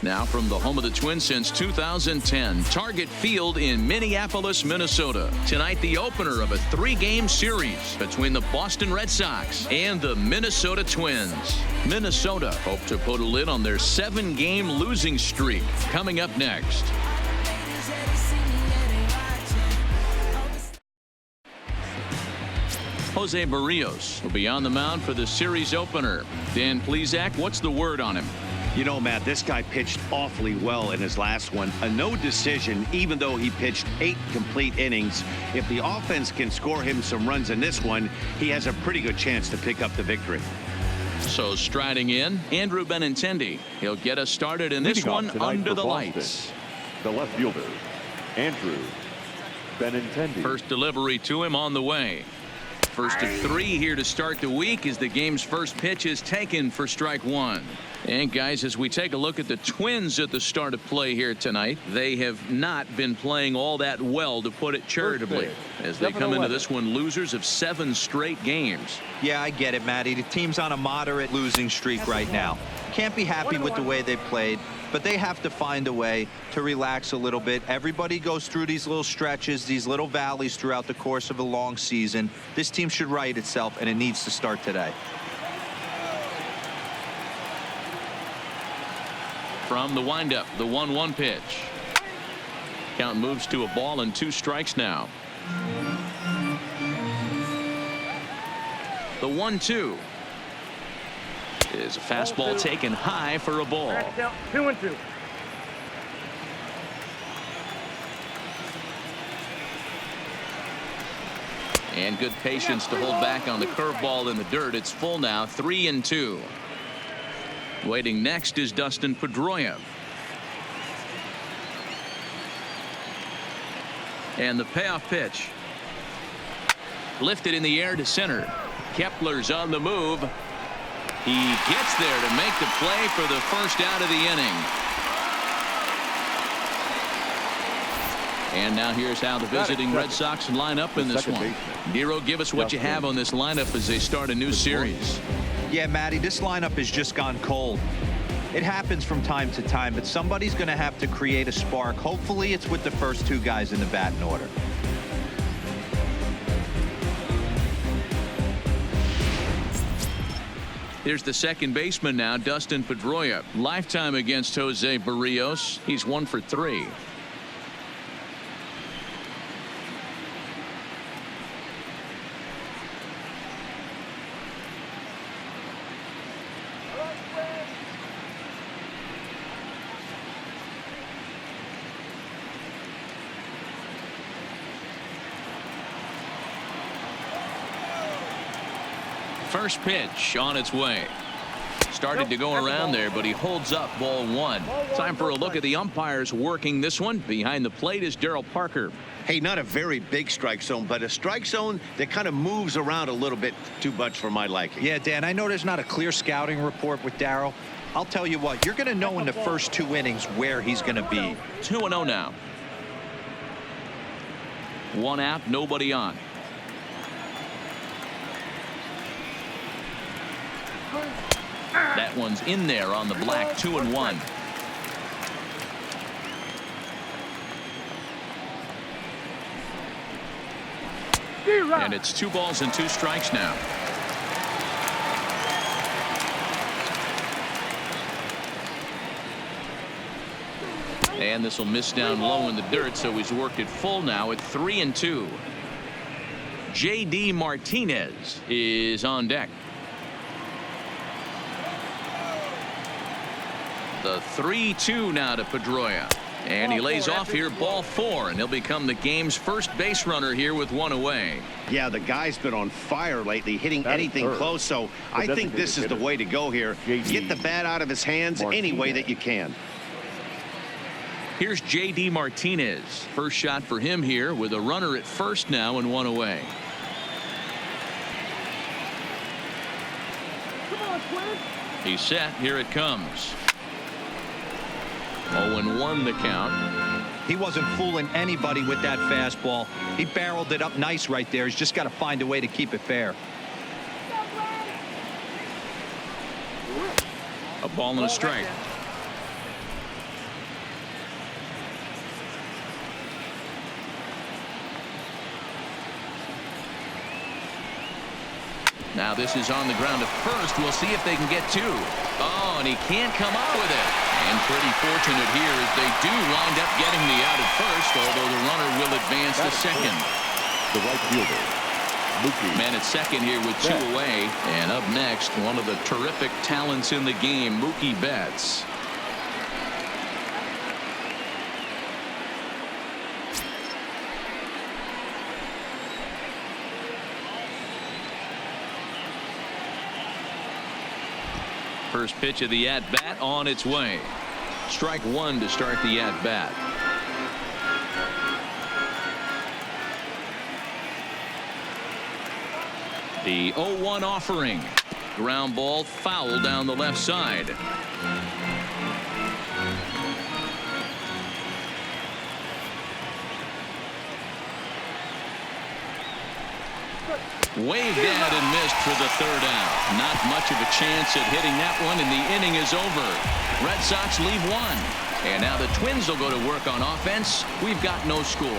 Now from the home of the Twins since 2010, Target Field in Minneapolis, Minnesota. Tonight, the opener of a 3-game series between the Boston Red Sox and the Minnesota Twins. Minnesota hope to put a lid on their 7-game losing streak. Coming up next. Jose Barrios will be on the mound for the series opener. Dan Plesac, what's the word on him? You know, Matt, this guy pitched awfully well in his last one. A no decision, even though he pitched 8 complete innings. If the offense can score him some runs in this one, he has a pretty good chance to pick up the victory. So striding in, Andrew Benintendi. He'll get us started in this one under the lights. The left fielder, Andrew Benintendi. First delivery to him on the way. First of 3 here to start the week as the game's first pitch is taken for strike 1. And guys, as we take a look at the Twins at the start of play here tonight, they have not been playing all that well, to put it charitably, as they come into this one losers of 7 straight games. Yeah, I get it, Matty. The team's on a moderate losing streak right now. Can't be happy with the way they played, but they have to find a way to relax a little bit. Everybody goes through these little stretches, these little valleys throughout the course of a long season. This team should right itself, and it needs to start today. From the windup, the 1-1 pitch. Count moves to a ball and 2 strikes now. The 1-2 is a fastball taken high for a ball. 2-2. And good patience to hold back on the curveball in the dirt. It's full now, 3-2. Waiting next is Dustin Pedroia. And the payoff pitch. Lifted in the air to center. Kepler's on the move. He gets there to make the play for the first out of the inning. And now here's how the visiting Red Sox line up in this one. Nero, give us what you have on this lineup as they start a new series. Yeah, Matty, this lineup has just gone cold. It happens from time to time, but somebody's going to have to create a spark. Hopefully it's with the first 2 guys in the batting order. Here's the second baseman now, Dustin Pedroia. Lifetime against Jose Barrios. He's 1 for 3. First pitch on its way. Started to go around there, but he holds up ball 1. Time for a look at the umpires working this one. Behind the plate is Darryl Parker. Hey, not a very big strike zone, but a strike zone that kind of moves around a little bit too much for my liking. Yeah, Dan, I know there's not a clear scouting report with Darryl. I'll tell you what, you're going to know in the first 2 innings where he's going to be. 2-0 now. 1 out, nobody on. That one's in there on the black. 2-1. And it's 2 balls and 2 strikes now. And this will miss down low in the dirt, so he's worked it full now at 3-2. J.D. Martinez is on deck. The 3-2 now to Pedroia. And he lays off here, ball 4, and he'll become the game's first base runner here with 1 away. Yeah, the guy's been on fire lately, hitting anything close, so I think this is the way to go here. Get the bat out of his hands any way that you can. Here's J.D. Martinez. First shot for him here with a runner at first now and 1 away. He's set. Here it comes. 0-1 the count. He wasn't fooling anybody with that fastball. He barreled it up nice right there. He's just got to find a way to keep it fair. A ball and a strike. Now this is on the ground to first. We'll see if they can get 2. Oh, and he can't come up with it. And pretty fortunate here as they do wind up getting the out at first, although the runner will advance to second. The right fielder, Mookie. Man at second here with 2 away. And up next, one of the terrific talents in the game, Mookie Betts. First pitch of the at-bat on its way. Strike 1 to start the at-bat. The 0-1 offering. Ground ball foul down the left side. Waved at and missed for the 3rd out. Not much of a chance at hitting that one, and the inning is over. Red Sox leave 1. And now the Twins will go to work on offense. We've got no score.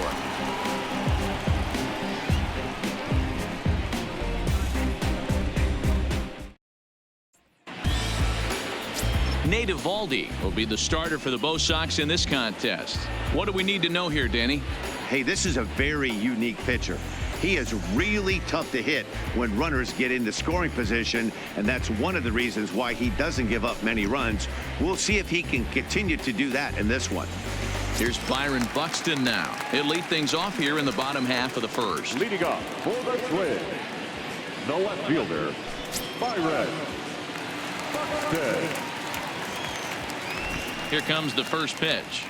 Nate Eovaldi will be the starter for the Bo Sox in this contest. What do we need to know here, Danny? Hey, this is a very unique pitcher. He is really tough to hit when runners get into scoring position, and that's one of the reasons why he doesn't give up many runs. We'll see if he can continue to do that in this one. Here's Byron Buxton now. He'll lead things off here in the bottom half of the first. Leading off for the Twins, the left fielder, Byron Buxton. Here comes the first pitch.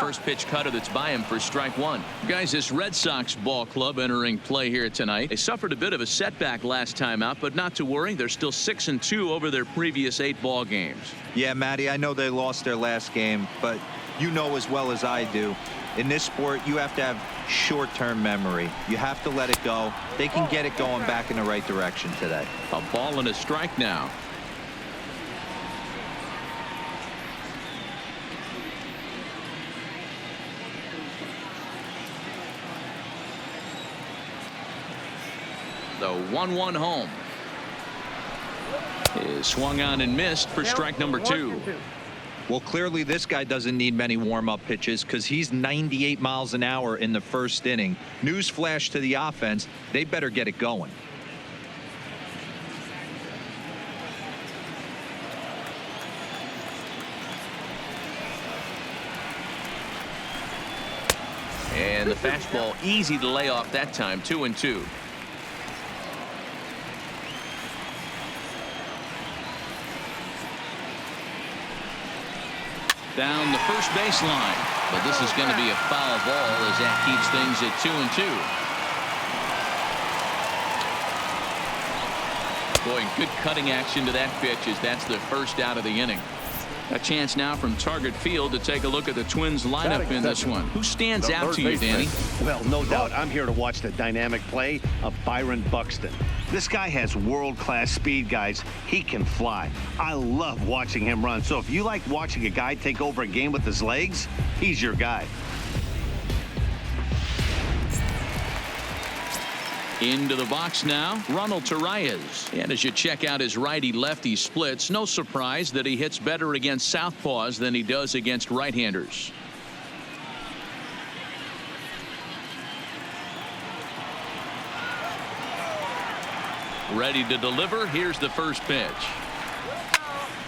First pitch cutter that's by him for strike 1. Guys, this Red Sox ball club entering play here tonight. They suffered a bit of a setback last time out, but not to worry. They're still 6-2 over their previous 8 ball games. Yeah, Matty, I know they lost their last game, but you know as well as I do, in this sport, you have to have short-term memory. You have to let it go. They can get it going back in the right direction today. A ball and a strike now. The 1-1 home is swung on and missed for strike number 2. Well, clearly this guy doesn't need many warm-up pitches because he's 98 miles an hour in the first inning. Newsflash to the offense, they better get it going. And the fastball easy to lay off that time. 2-2. Down the first baseline, but this is going to be a foul ball as that keeps things at 2-2. Boy, good cutting action to that pitch as that's the first out of the inning. A chance now from Target Field to take a look at the Twins lineup in this one. Who stands out to you, Danny? Well, no doubt. I'm here to watch the dynamic play of Byron Buxton. This guy has world-class speed, guys. He can fly. I love watching him run. So if you like watching a guy take over a game with his legs, he's your guy. Into the box now, Ronald Torreyes. And as you check out his righty-lefty splits, no surprise that he hits better against southpaws than he does against right-handers. Ready to deliver. Here's the first pitch.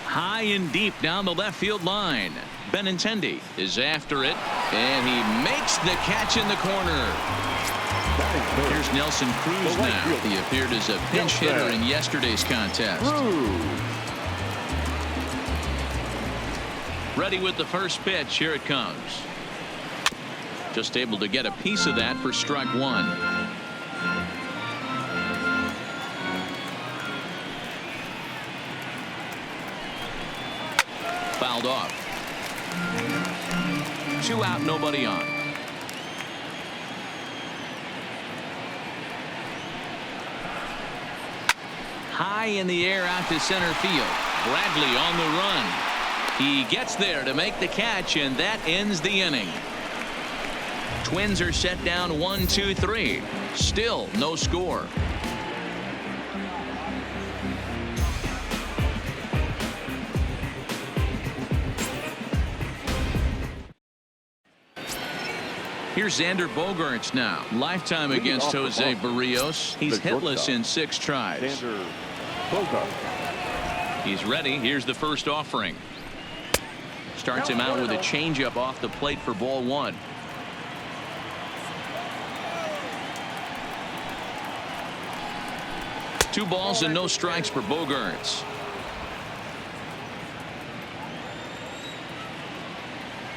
High and deep down the left field line. Benintendi is after it, and he makes the catch in the corner. Here's Nelson Cruz now. He appeared as a pinch hitter in yesterday's contest. Ready with the first pitch. Here it comes. Just able to get a piece of that for strike 1. Fouled off. 2 out, nobody on. High in the air out to center field. Bradley on the run. He gets there to make the catch, and that ends the inning. Twins are set down 1-2-3. Still no score. Here's Xander Bogaerts now. Lifetime against Jose Barrios. He's hitless in 6 tries. Xander Bogaerts. He's ready. Here's the first offering. Starts him out with a changeup off the plate for ball 1. Two balls and no strikes for Bogaerts.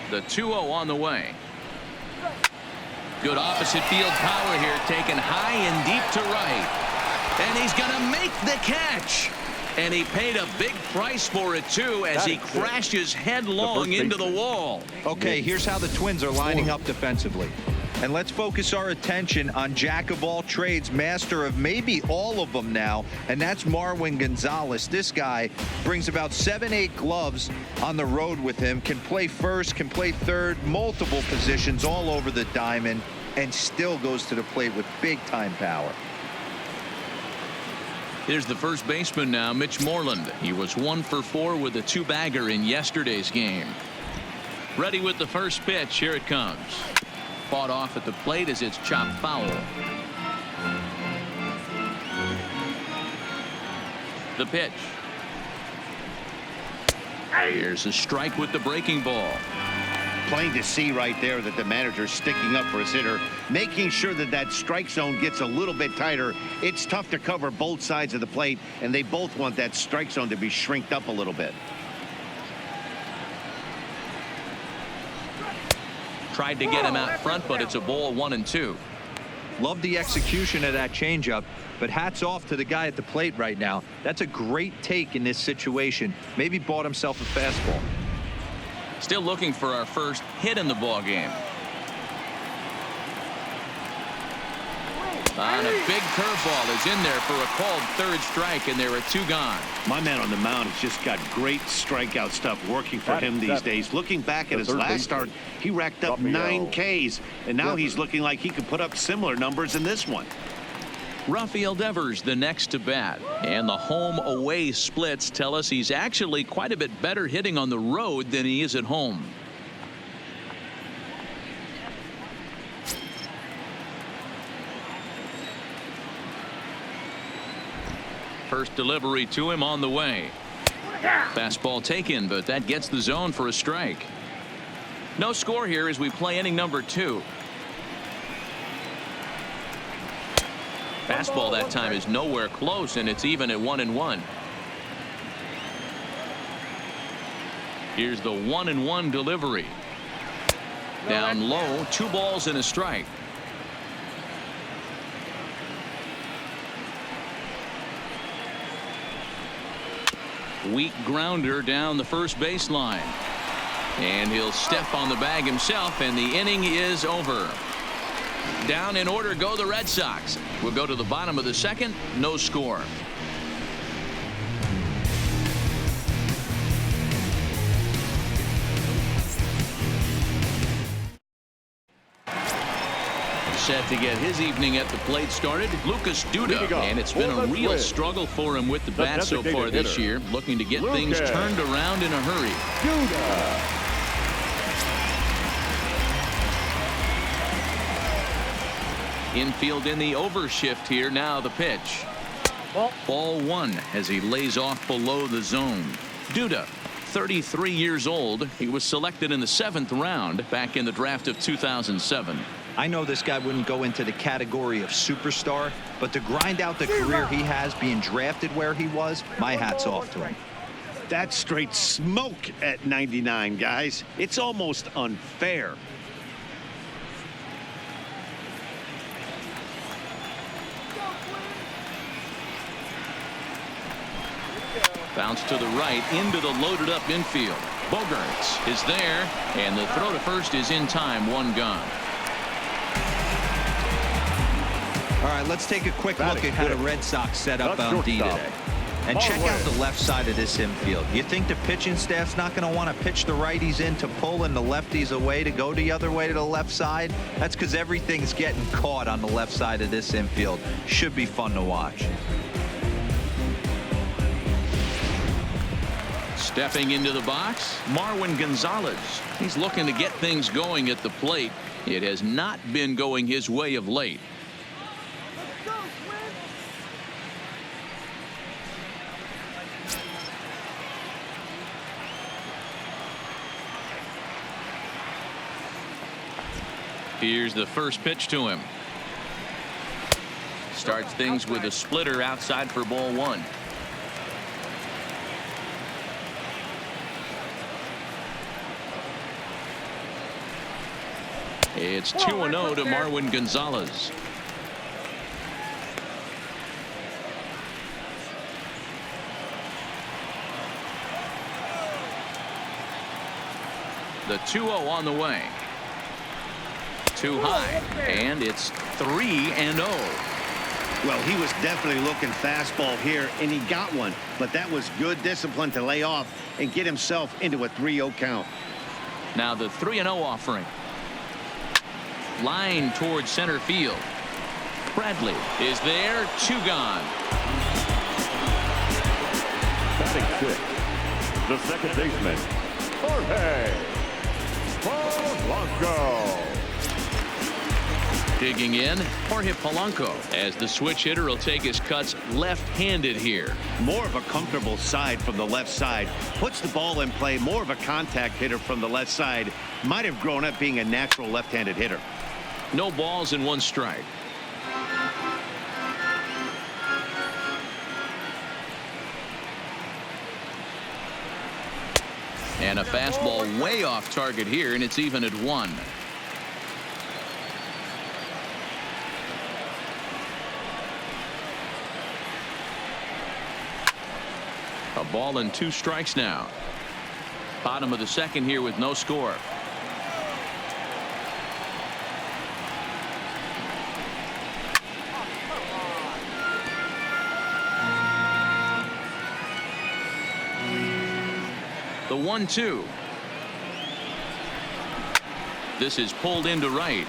The 2-0 on the way. Good opposite field power here, taken high and deep to right. And he's going to make the catch. And he paid a big price for it, too, as he crashes headlong into the wall. Okay, here's how the Twins are lining up defensively. And let's focus our attention on jack of all trades, master of maybe all of them now, and that's Marwin Gonzalez. This guy brings about 7-8 gloves on the road with him, can play first, can play third, multiple positions all over the diamond, and still goes to the plate with big-time power. Here's the first baseman now, Mitch Moreland. He was 1 for 4 with a 2-bagger in yesterday's game. Ready with the first pitch. Here it comes. Fought off at the plate as it's chopped foul. The pitch. Here's a strike with the breaking ball. Plain to see right there that the manager's sticking up for his hitter, making sure that that strike zone gets a little bit tighter. It's tough to cover both sides of the plate, and they both want that strike zone to be shrinked up a little bit. Tried to get him out front, but it's a ball 1-2. Love the execution of that changeup, but hats off to the guy at the plate right now. That's a great take in this situation. Maybe bought himself a fastball. Still looking for our first hit in the ball game. And a big curveball is in there for a called third strike, and there are 2 gone. My man on the mound has just got great strikeout stuff working for him these days. Looking back at his last start, he racked up 9 Ks, and now he's looking like he could put up similar numbers in this one. Rafael Devers the next to bat, and the home away splits tell us he's actually quite a bit better hitting on the road than he is at home. First delivery to him on the way. Fastball taken, but that gets the zone for a strike. No score here as we play inning number 2. Fastball that time is nowhere close, and it's even at 1-1. Here's the 1-1 delivery. Down low, 2 balls and a strike. Weak grounder down the first baseline. And he'll step on the bag himself, and the inning is over. Down in order go the Red Sox. We'll go to the bottom of the 2nd. No score. Set to get his evening at the plate started, Lucas DUDA, and it's been a real struggle for him with the bat so far this year, looking to get things turned around in a hurry. Infield in the overshift here. Now the pitch. Ball 1 as he lays off below the zone. DUDA, 33 years old. He was selected in the 7th round back in the draft of 2007. I know this guy wouldn't go into the category of superstar, but to grind out the career he has being drafted where he was, my hat's off to him. That's straight smoke at 99, guys. It's almost unfair. Bounce to the right into the loaded up infield. Bogaerts is there, and the throw to first is in time. 1 gone. All right, let's take a quick look at how the Red Sox set up on D today. And check out the left side of this infield. You think the pitching staff's not going to want to pitch the righties in to pull and the lefties away to go the other way to the left side? That's because everything's getting caught on the left side of this infield. Should be fun to watch. Stepping into the box, Marwin Gonzalez. He's looking to get things going at the plate. It has not been going his way of late. Here's the first pitch to him. Starts things with a splitter outside for ball one. It's 2-0 to Marwin Gonzalez. The 2-0 on the way. Too high, and it's 3-0. Well, he was definitely looking fastball here, and he got one. But that was good discipline to lay off and get himself into a 3-0 count. Now the 3-0 offering. Line towards center field. Bradley is there. 2 gone. Batting 6, the second baseman, Jorge Polanco. Digging in, Jorge Polanco, as the switch hitter will take his cuts left-handed here. More of a comfortable side from the left side. Puts the ball in play. More of a contact hitter from the left side. Might have grown up being a natural left-handed hitter. No balls and 1 strike. And a fastball way off target here, and it's even at 1. A ball and 2 strikes now. Bottom of the second here with no score. The 1-2. This is pulled into right.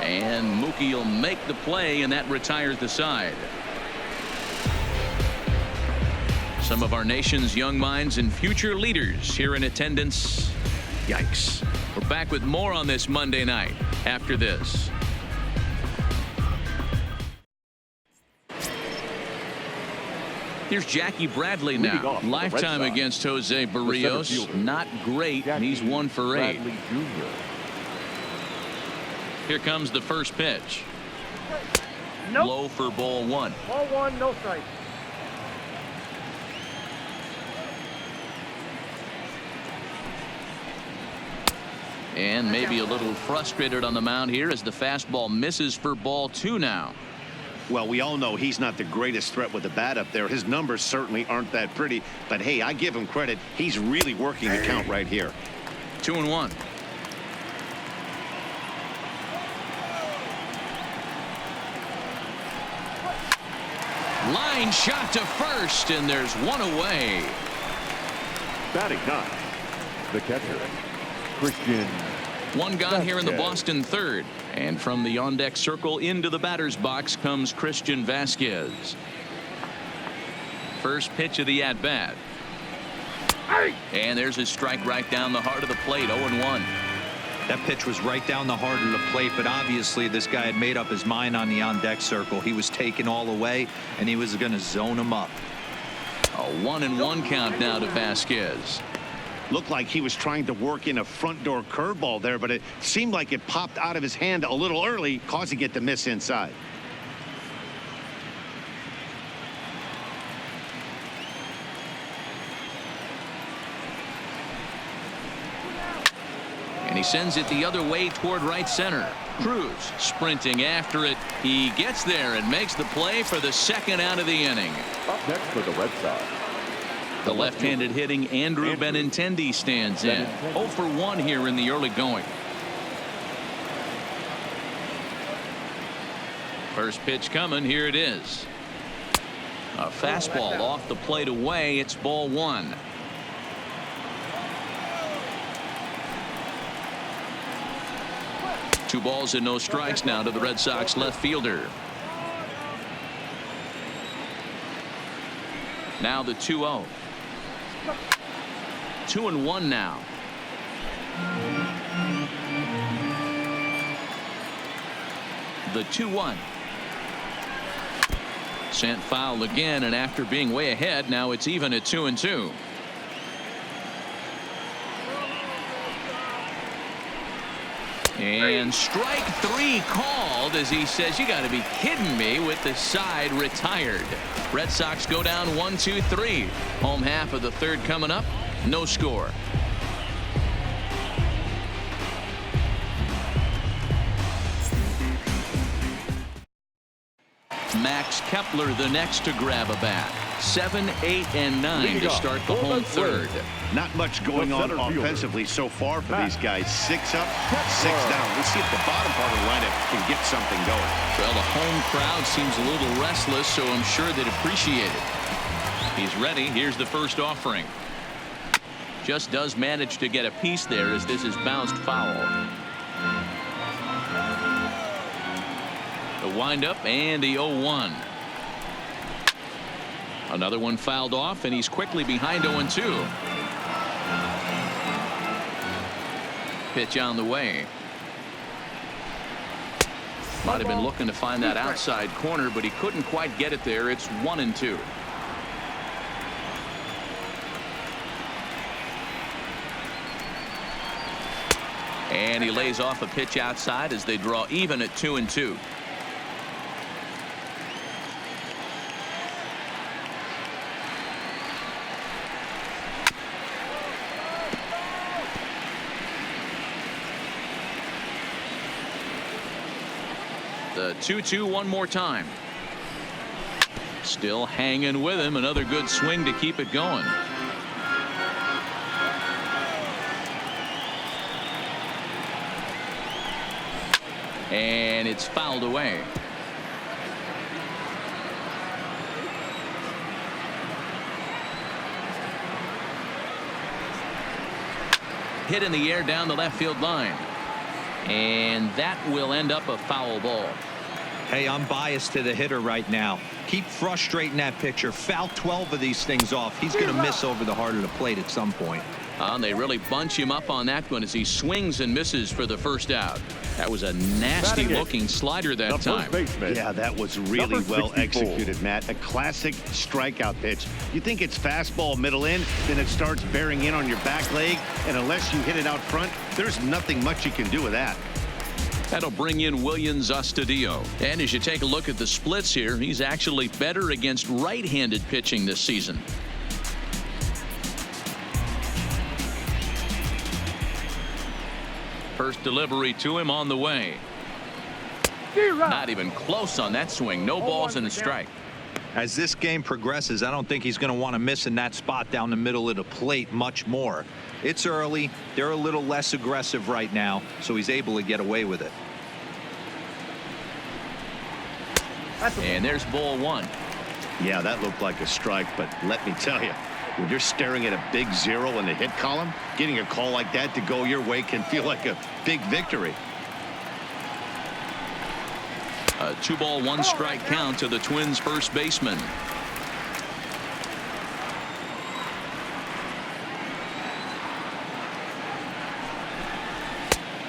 And Mookie will make the play, and that retires the side. Some of our nation's young minds and future leaders here in attendance. Yikes. We're back with more on this Monday night after this. Here's Jackie Bradley now. Lifetime against Jose Barrios. Not great. He's 1 for 8. Here comes the first pitch. Nope. Low for ball 1. Ball 1, no strike. And maybe a little frustrated on the mound here as the fastball misses for ball 2 now. Well, we all know he's not the greatest threat with the bat up there. His numbers certainly aren't that pretty. But, hey, I give him credit. He's really working the count right here. 2-1. Line shot to first, and there's 1 away. Batting 9, the catcher, Christian. 1 gone here in the Boston third. And from the on-deck circle into the batter's box comes Christian Vasquez. First pitch of the at-bat. And there's a strike right down the heart of the plate. 0-1. That pitch was right down the heart of the plate, but obviously this guy had made up his mind on the on-deck circle. He was taken all away, and he was going to zone him up. A 1-1 count now to Vasquez. Looked like he was trying to work in a front door curveball there, but it seemed like it popped out of his hand a little early, causing it to miss inside. And he sends it the other way toward right center. CRUZ sprinting after it. He gets there and makes the play for the 2nd out of the inning. Up next for the Red Sox, The left-handed hitting Andrew Benintendi stands in. 0 for 1 here in the early going. First pitch coming. Here it is. A fastball off the plate away. It's ball 1. Two balls and no strikes now to the Red Sox left fielder. Now the 2-0. 2-1 now. the 2-1. Sent foul again, and after being way ahead, now it's even at 2-2. And strike 3 called as he says, you got to be kidding me, with the side retired. Red Sox go down 1-2-3. Home half of the third coming up. No score. Max Kepler the next to grab a bat. 7, 8, and 9 to start the home third. Not much going on offensively so far for these guys. 6 up, 6 down. Let's see if the bottom part of the lineup can get something going. Well, the home crowd seems a little restless, so I'm sure they'd appreciate it. He's ready. Here's the first offering. Just does manage to get a piece there as this is bounced foul. The windup and the 0-1. Another one fouled off, and he's quickly behind 0-2. Pitch on the way. Might have been looking to find that outside corner, but he couldn't quite get it there. It's 1-2. And he lays off a pitch outside as they draw even at 2-2. The 2-2 one more time. Still hanging with him. Another good swing to keep it going. And it's fouled away. Hit in the air down the left field line. And that will end up a foul ball. Hey, I'm biased to the hitter right now. Keep frustrating that pitcher. Foul 12 of these things off. He's going to miss over the heart of the plate at some point. They really bunch him up on that one as he swings and misses for the first out. That was a nasty looking slider that time. Yeah, that was really well executed, Matt. A classic strikeout pitch. You think it's fastball middle in, then it starts bearing in on your back leg, and unless you hit it out front, there's nothing much you can do with that. That'll bring in Williams Astudillo. And as you take a look at the splits here, he's actually better against right-handed pitching this season. First delivery to him on the way. Not even close on that swing. No balls and a strike. As this game progresses, I don't think he's going to want to miss in that spot down the middle of the plate much more. It's early. They're a little less aggressive right now, so he's able to get away with it. And there's ball 1. Yeah, that looked like a strike, but let me tell you, when you're staring at a big 0 in the hit column, getting a call like that to go your way can feel like a big victory. A 2-ball 1-strike count to the Twins first baseman.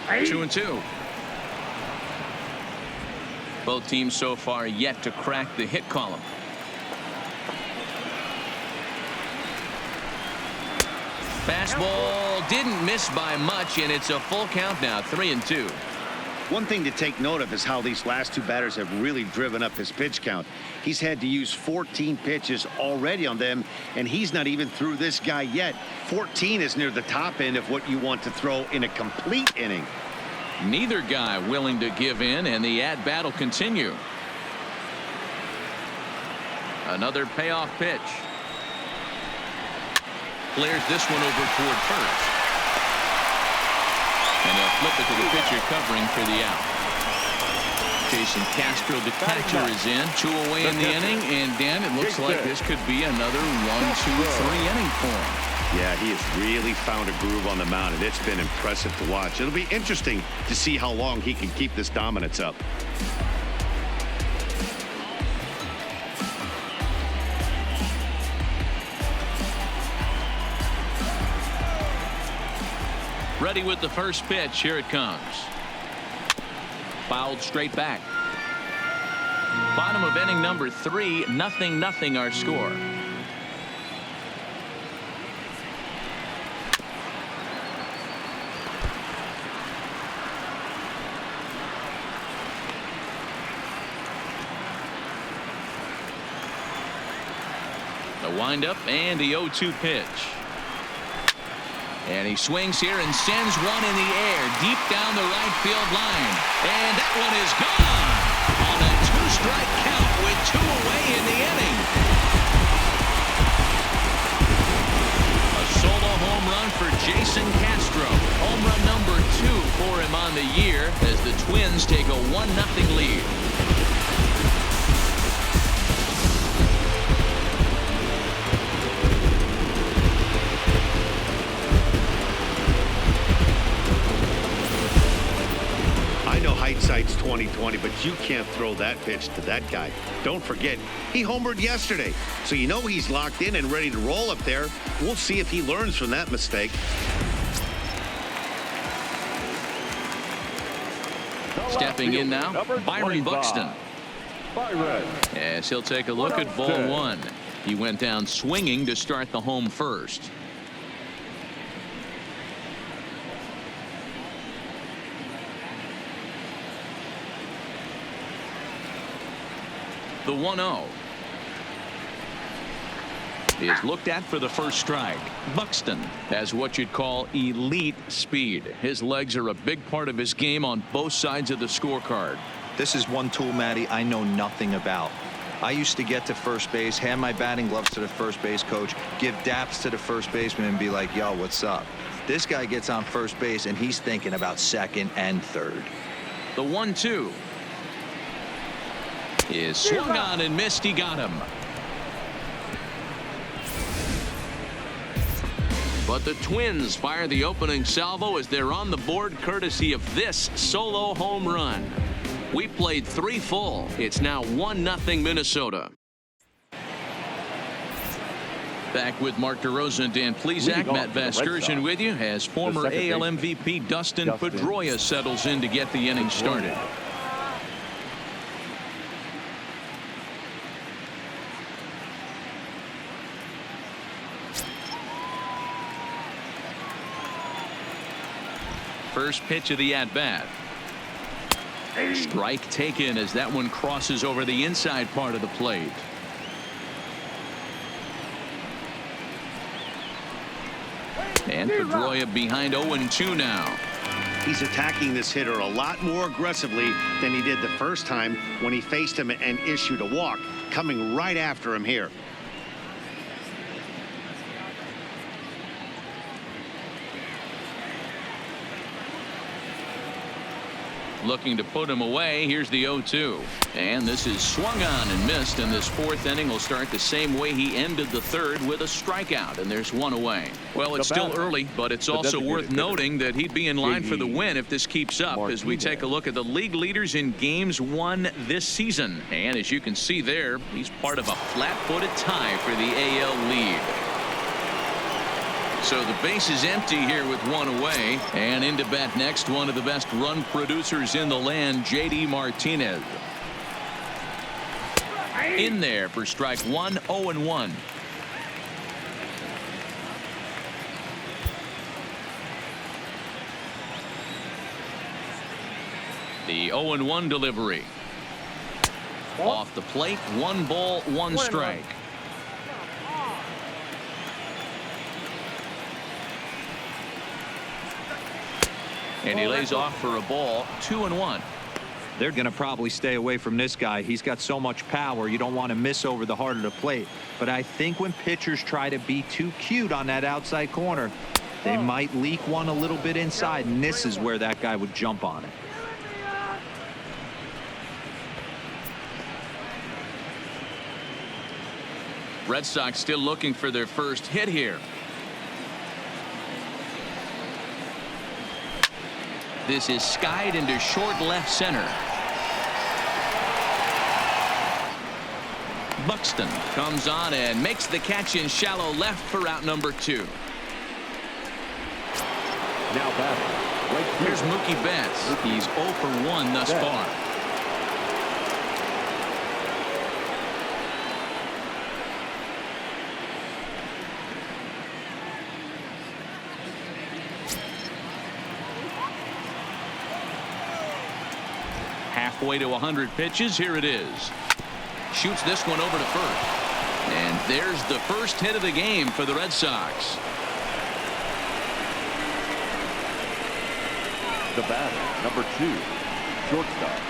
Hey. 2-2. Both teams so far yet to crack the hit column. Fastball didn't miss by much, and it's a full count now, 3-2. One thing to take note of is how these last 2 batters have really driven up his pitch count. He's had to use 14 pitches already on them, and he's not even through this guy yet. 14 is near the top end of what you want to throw in a complete inning. Neither guy willing to give in, and the at-bat will continue. Another payoff pitch. Clears this one over toward first. And they'll flip it to the pitcher covering for the out. Jason Castro, the catcher, is in. 2 away in the inning. And, Dan, it looks like this could be another 1-2-3 inning for him. Yeah, he has really found a groove on the mound, and it's been impressive to watch. It'll be interesting to see how long he can keep this dominance up. Ready with the first pitch. Here it comes. Fouled straight back. Bottom of inning number 3, 0-0 our score. The windup and the 0-2 pitch. And he swings here and sends one in the air deep down the right field line. And that one is gone on a 2-strike count with 2 away in the inning. A solo home run for Jason Castro. Home run number 2 for him on the year as the Twins take a 1-0 lead. Hindsight's 20/20, but you can't throw that pitch to that guy. Don't forget, he homered yesterday, so you know he's locked in and ready to roll up there. We'll see if he learns from that mistake. Stepping in now, Byron Buxton. As he'll take a look at ball 1. He went down swinging to start the home first. The 1-0 is looked at for the first strike. Buxton has what you'd call elite speed. His legs are a big part of his game on both sides of the scorecard. This is one tool, Matty, I know nothing about. I used to get to first base, hand my batting gloves to the first base coach, give daps to the first baseman and be like, yo, what's up? This guy gets on first base and he's thinking about second and third. The 1-2 is swung on and missed. He got him. But the Twins fire the opening salvo as they're on the board courtesy of this solo home run. We played 3 full. It's now 1-0 Minnesota. Back with Mark DeRosa and Dan Plesac. Matt Vasgersian with you as former AL MVP Dustin Pedroia settles in to get the inning started. First pitch of the at-bat. Strike taken as that one crosses over the inside part of the plate. And Pedroia behind 0-2 now. He's attacking this hitter a lot more aggressively than he did the first time when he faced him and issued a walk, coming right after him here. Looking to put him away. Here's the 0-2. And this is swung on and missed. And this 4th inning will start the same way he ended the 3rd with a strikeout. And there's 1 away. Well, it's still early, but it's also worth noting that he'd be in line for the win if this keeps up as we take a look at the league leaders in games won this season. And as you can see there, he's part of a flat-footed tie for the AL lead. So the base is empty here with 1 away. And into bat next, one of the best run producers in the land, JD Martinez. In there for strike 1, 0-1. The 0-1 delivery. Off the plate, 1 ball, 1 strike. And he lays off for a ball, 2-1. They're going to probably stay away from this guy. He's got so much power. You don't want to miss over the heart of the plate. But I think when pitchers try to be too cute on that outside corner, they might leak one a little bit inside, and this is where that guy would jump on it. Red Sox still looking for their first hit here. This is skied into short left center. Buxton comes on and makes the catch in shallow left for out number 2. Now batting. Here's Mookie Betts. He's 0 for 1 thus far. halfway to 100 pitches. Here it is. Shoots this one over to first. And there's the first hit of the game for the Red Sox. The batter, number 2, shortstop,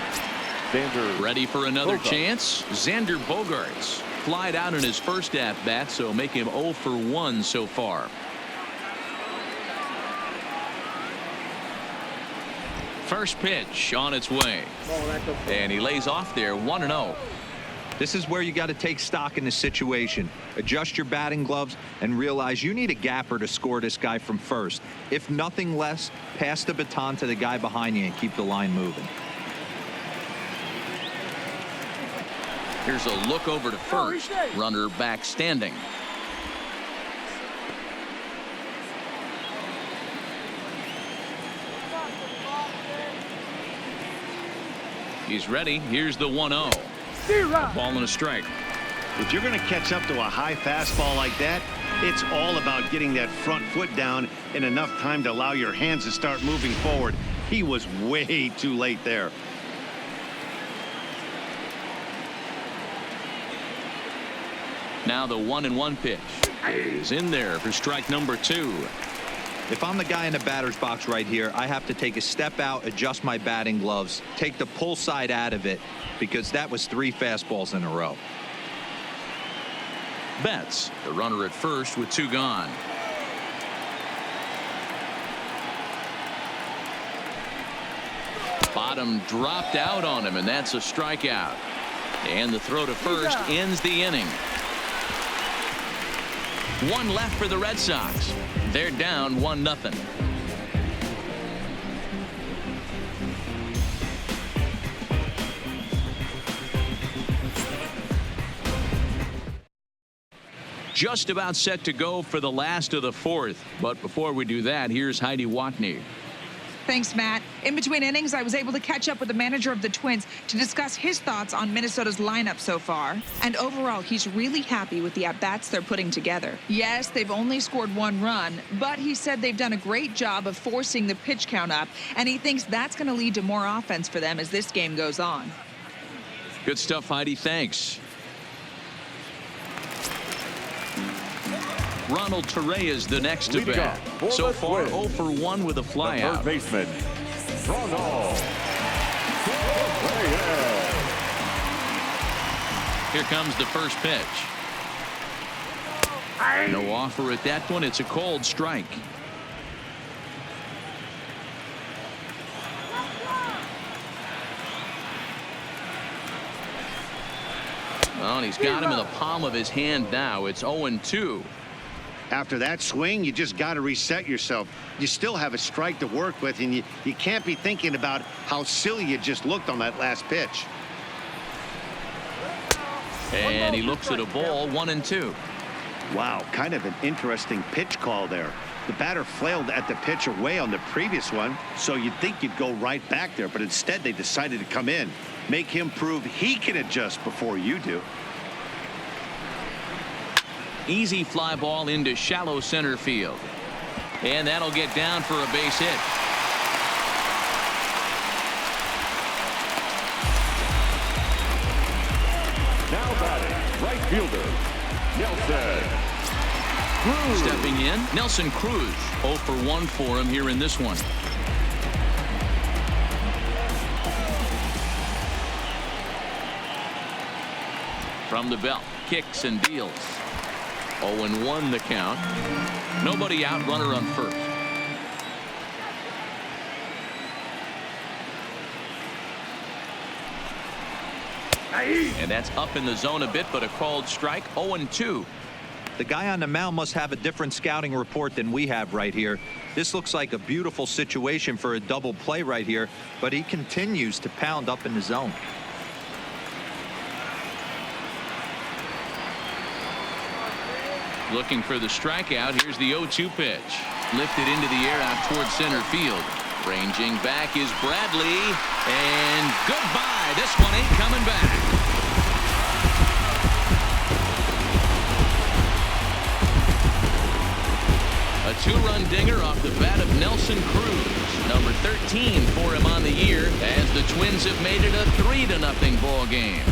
Xander. Ready for another Bogarts. chance? Xander Bogarts flied out in his first at-bat, so make him 0 for 1 so far. First pitch on its way. And he lays off there 1-0. This is where you got to take stock in the situation. Adjust your batting gloves and realize you need a gapper to score this guy from first. If nothing less, pass the baton to the guy behind you and keep the line moving. Here's a look over to first. Runner back standing. He's ready. Here's the 1-0. Ball and a strike. If you're going to catch up to a high fastball like that, it's all about getting that front foot down in enough time to allow your hands to start moving forward. He was way too late there. Now the 1-1 pitch is in there for strike number 2. If I'm the guy in the batter's box right here, I have to take a step out, adjust my batting gloves, take the pull side out of it, because that was 3 fastballs in a row. Betts, the runner at first with 2 gone. Bottom dropped out on him, and that's a strikeout. And the throw to first ends the inning. 1 left for the Red Sox. They're down 1-0. Just about set to go for the last of the 4th. But before we do that, here's Heidi Watney. Thanks, Matt. In between innings, I was able to catch up with the manager of the Twins to discuss his thoughts on Minnesota's lineup so far. And overall, he's really happy with the at-bats they're putting together. Yes, they've only scored 1 run, but he said they've done a great job of forcing the pitch count up, and he thinks that's going to lead to more offense for them as this game goes on. Good stuff, Heidi. Thanks. Ronald Torrey is the next to bat. So far, 0 for 1 with a flyout. Third baseman, Ronald. Here comes the first pitch. No offer at that one. It's a cold strike. Well, and he's got him in the palm of his hand now. It's 0-2. After that swing, you just got to reset yourself. You still have a strike to work with, and you can't be thinking about how silly you just looked on that last pitch. And he looks at a ball, 1-2. Wow, kind of an interesting pitch call there. The batter flailed at the pitch away on the previous one, so you'd think you'd go right back there, but instead they decided to come in. Make him prove he can adjust before you do. Easy fly ball into shallow center field. And that'll get down for a base hit. Now batting, right fielder, Nelson Cruz. Stepping in, Nelson Cruz. 0 for 1 for him here in this one. From the belt, kicks and deals. 0-1 the count. Nobody out, runner on first. And that's up in the zone a bit, but a called strike. 0-2. The guy on the mound must have a different scouting report than we have right here. This looks like a beautiful situation for a double play right here, but he continues to pound up in the zone. Looking for the strikeout. Here's the 0-2 pitch. Lifted into the air out towards center field. Ranging back is Bradley. And goodbye. This one ain't coming back. A two-run dinger off the bat of Nelson Cruz. Number 13 for him on the year as the Twins have made it a 3-0 ball game.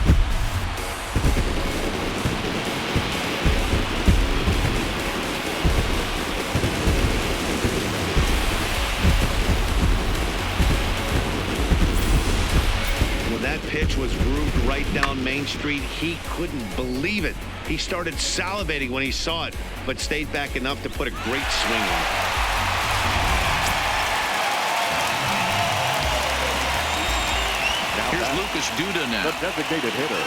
That pitch was grooved right down Main Street. He couldn't believe it. He started salivating when he saw it, but stayed back enough to put a great swing on it. Here's Lucas DUDA now. The designated hitter,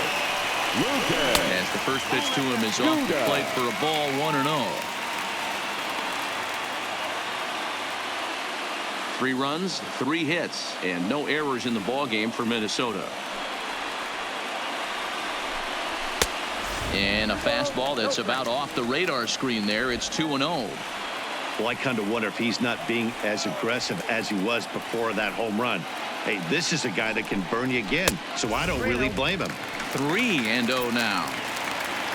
Lucas. As the first pitch to him is off the plate for a ball, 1-0. 3 runs, 3 hits, and no errors in the ball game for Minnesota. And a fastball that's about off the radar screen there. It's 2-0. Well, I kind of wonder if he's not being as aggressive as he was before that home run. Hey, this is a guy that can burn you again, so I don't really blame him. 3-0 now.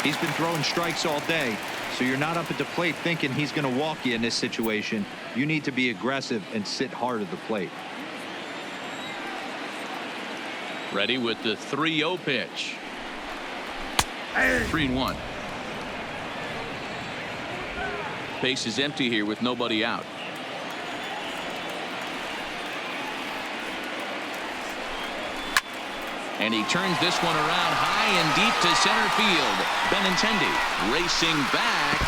He's been throwing strikes all day, so you're not up at the plate thinking he's going to walk you in this situation. You need to be aggressive and sit hard at the plate. Ready with the 3-0 pitch. 3-1. Base is empty here with nobody out. And he turns this one around high and deep to center field. Benintendi racing back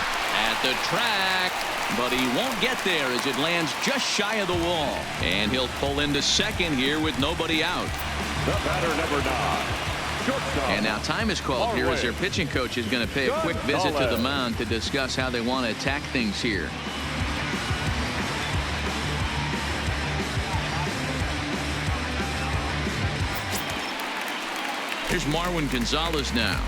at the track, but he won't get there as it lands just shy of the wall. And he'll pull into second here with nobody out. The batter, number 9. Shortstop. And now time is called here as their pitching coach is going to pay a quick visit to the mound to discuss how they want to attack things here. Here's Marwin Gonzalez now.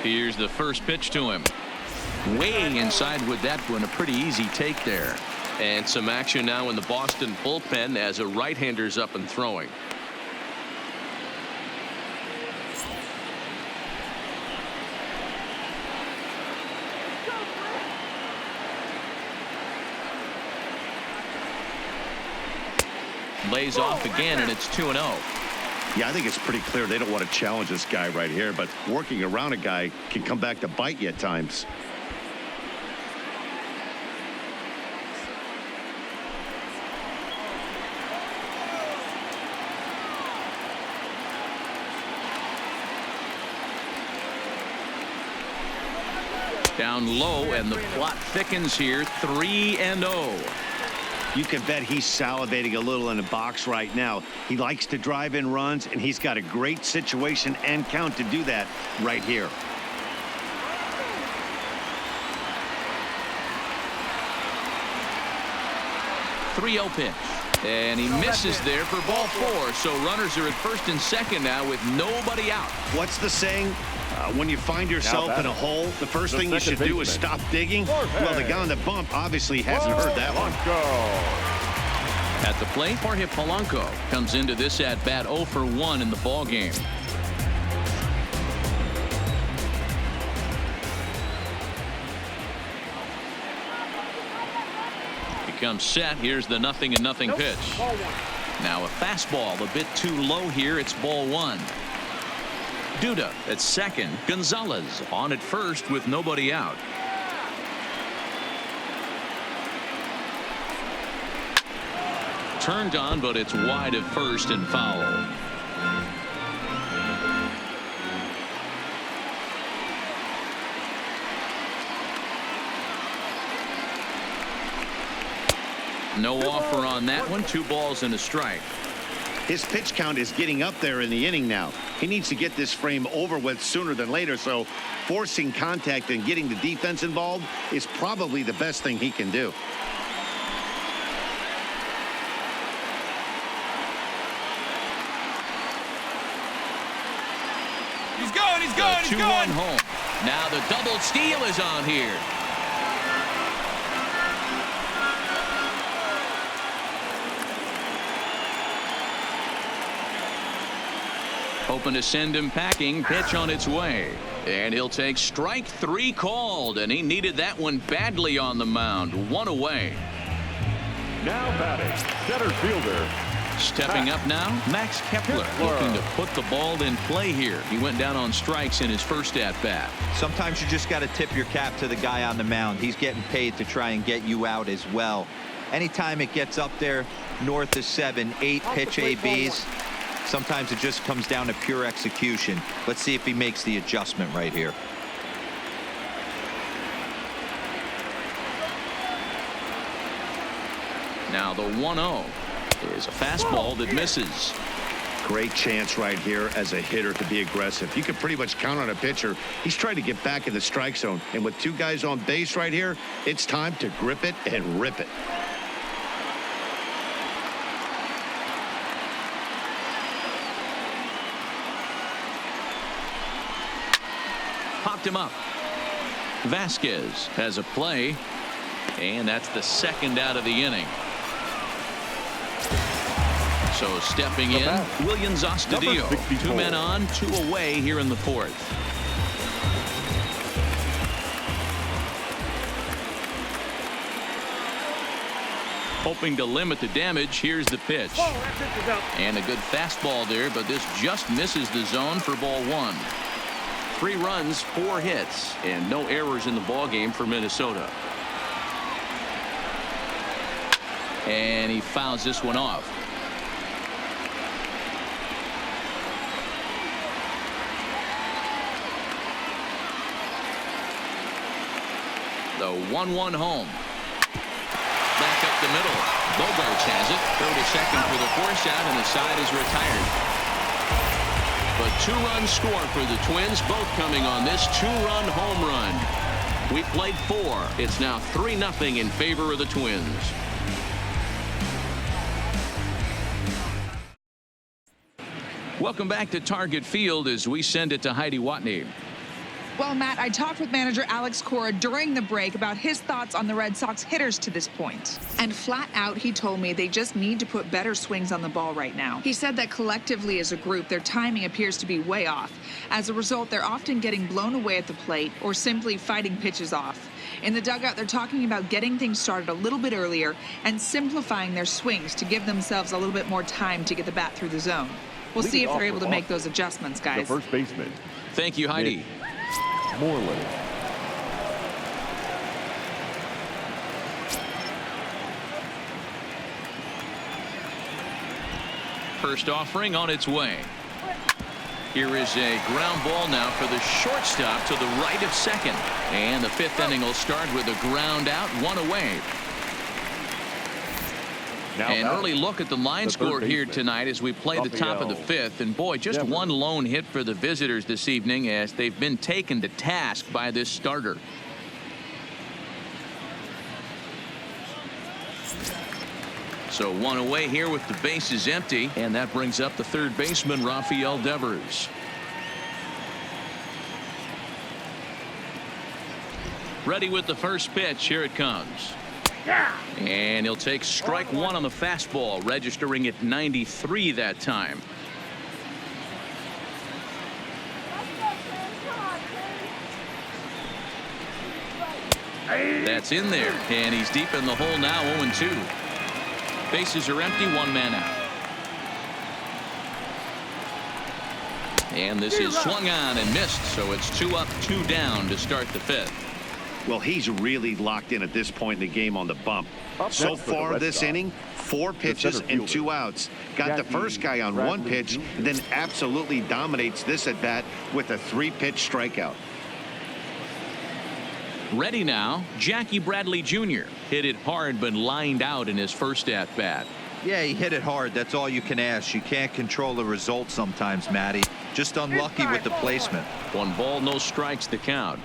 Here's the first pitch to him. Way inside with that one. A pretty easy take there. And some action now in the Boston bullpen as a right-hander's up and throwing. Lays off again, and it's 2-0. Yeah, I think it's pretty clear they don't want to challenge this guy right here, but working around a guy can come back to bite you at times. Down low, and the plot thickens here. 3-0. You can bet he's salivating a little in the box right now. He likes to drive in runs, and he's got a great situation and count to do that right here. .30 pitch. And he misses there for ball 4. So runners are at first and second now with nobody out. What's the saying? When you find yourself in a hole, the first thing you should do is stop digging. Well, the guy on the bump obviously hasn't heard that one. At the plate, Jorge Polanco comes into this at bat 0 for 1 in the ball game. He comes set. Here's the 0-0 pitch. Now a fastball a bit too low here. It's ball 1. DUDA at second. Gonzalez on at first with nobody out. Turned on, but it's wide at first and foul. No offer on that one. 2 balls and a strike. His pitch count is getting up there in the inning now. He needs to get this frame over with sooner than later, so forcing contact and getting the defense involved is probably the best thing he can do. He's going, he's going, he's going! 2-1 home. Now the double steal is on here. Hoping to send him packing. Pitch on its way. And he'll take strike 3 called, and he needed that one badly on the mound. 1 away. Now batting, center fielder. Stepping up now, Max Kepler, looking to put the ball in play here. He went down on strikes in his first at-bat. Sometimes you just got to tip your cap to the guy on the mound. He's getting paid to try and get you out as well. Anytime it gets up there north of 7, 8 pitch ABs, sometimes it just comes down to pure execution. Let's see if he makes the adjustment right here. Now the 1-0 is a fastball that misses. Great chance right here as a hitter to be aggressive. You can pretty much count on a pitcher. He's trying to get back in the strike zone. And with 2 guys on base right here, it's time to grip it and rip it. Popped him up. Vasquez has a play, and that's the 2nd out of the inning. So stepping in, Williams Astudillo. 2 men on, 2 away here in the 4th. Hoping to limit the damage. Here's the pitch. And a good fastball there, but this just misses the zone for ball 1. 3 runs, 4 hits, and no errors in the ball game for Minnesota. And he fouls this one off. The 1-1 home. Back up the middle. Bogarts has it. Throw to second for the force out, and the side is retired. But 2-run score for the Twins, both coming on this 2-run home run. We played 4. It's now 3-0 in favor of the Twins. Welcome back to Target Field as we send it to Heidi Watney. Well, Matt, I talked with manager Alex Cora during the break about his thoughts on the Red Sox hitters to this point. And flat out, he told me they just need to put better swings on the ball right now. He said that collectively as a group, their timing appears to be way off. As a result, they're often getting blown away at the plate or simply fighting pitches off. In the dugout, they're talking about getting things started a little bit earlier and simplifying their swings to give themselves a little bit more time to get the bat through the zone. We'll see if they're able to make those adjustments, guys. The first baseman. Thank you, Heidi. Moreland. First offering on its way. Here is a ground ball now for the shortstop to the right of second. And the 5th inning will start with a ground out, 1 away. An early look at the line score here tonight as we play the top of the 5th. And boy, just 1 lone hit for the visitors this evening as they've been taken to task by this starter. So 1 away here with the bases empty. And that brings up the 3rd baseman, Rafael Devers. Ready with the first pitch. Here it comes. And he'll take strike 1 on the fastball, registering at 93 that time. That's in there, and he's deep in the hole now, 0-2. Bases are empty, 1 man out. And this is swung on and missed, so it's 2 up, 2 down to start the 5th. Well, he's really locked in at this point in the game on the bump. So far this inning, 4 pitches and 2 outs. Got the first guy on 1 pitch, and then absolutely dominates this at bat with a 3-pitch strikeout. Ready now, Jackie Bradley Jr. hit it hard but lined out in his first at bat. Yeah, he hit it hard. That's all you can ask. You can't control the result sometimes, Matty. Just unlucky with the placement. 1 ball, no strikes to count.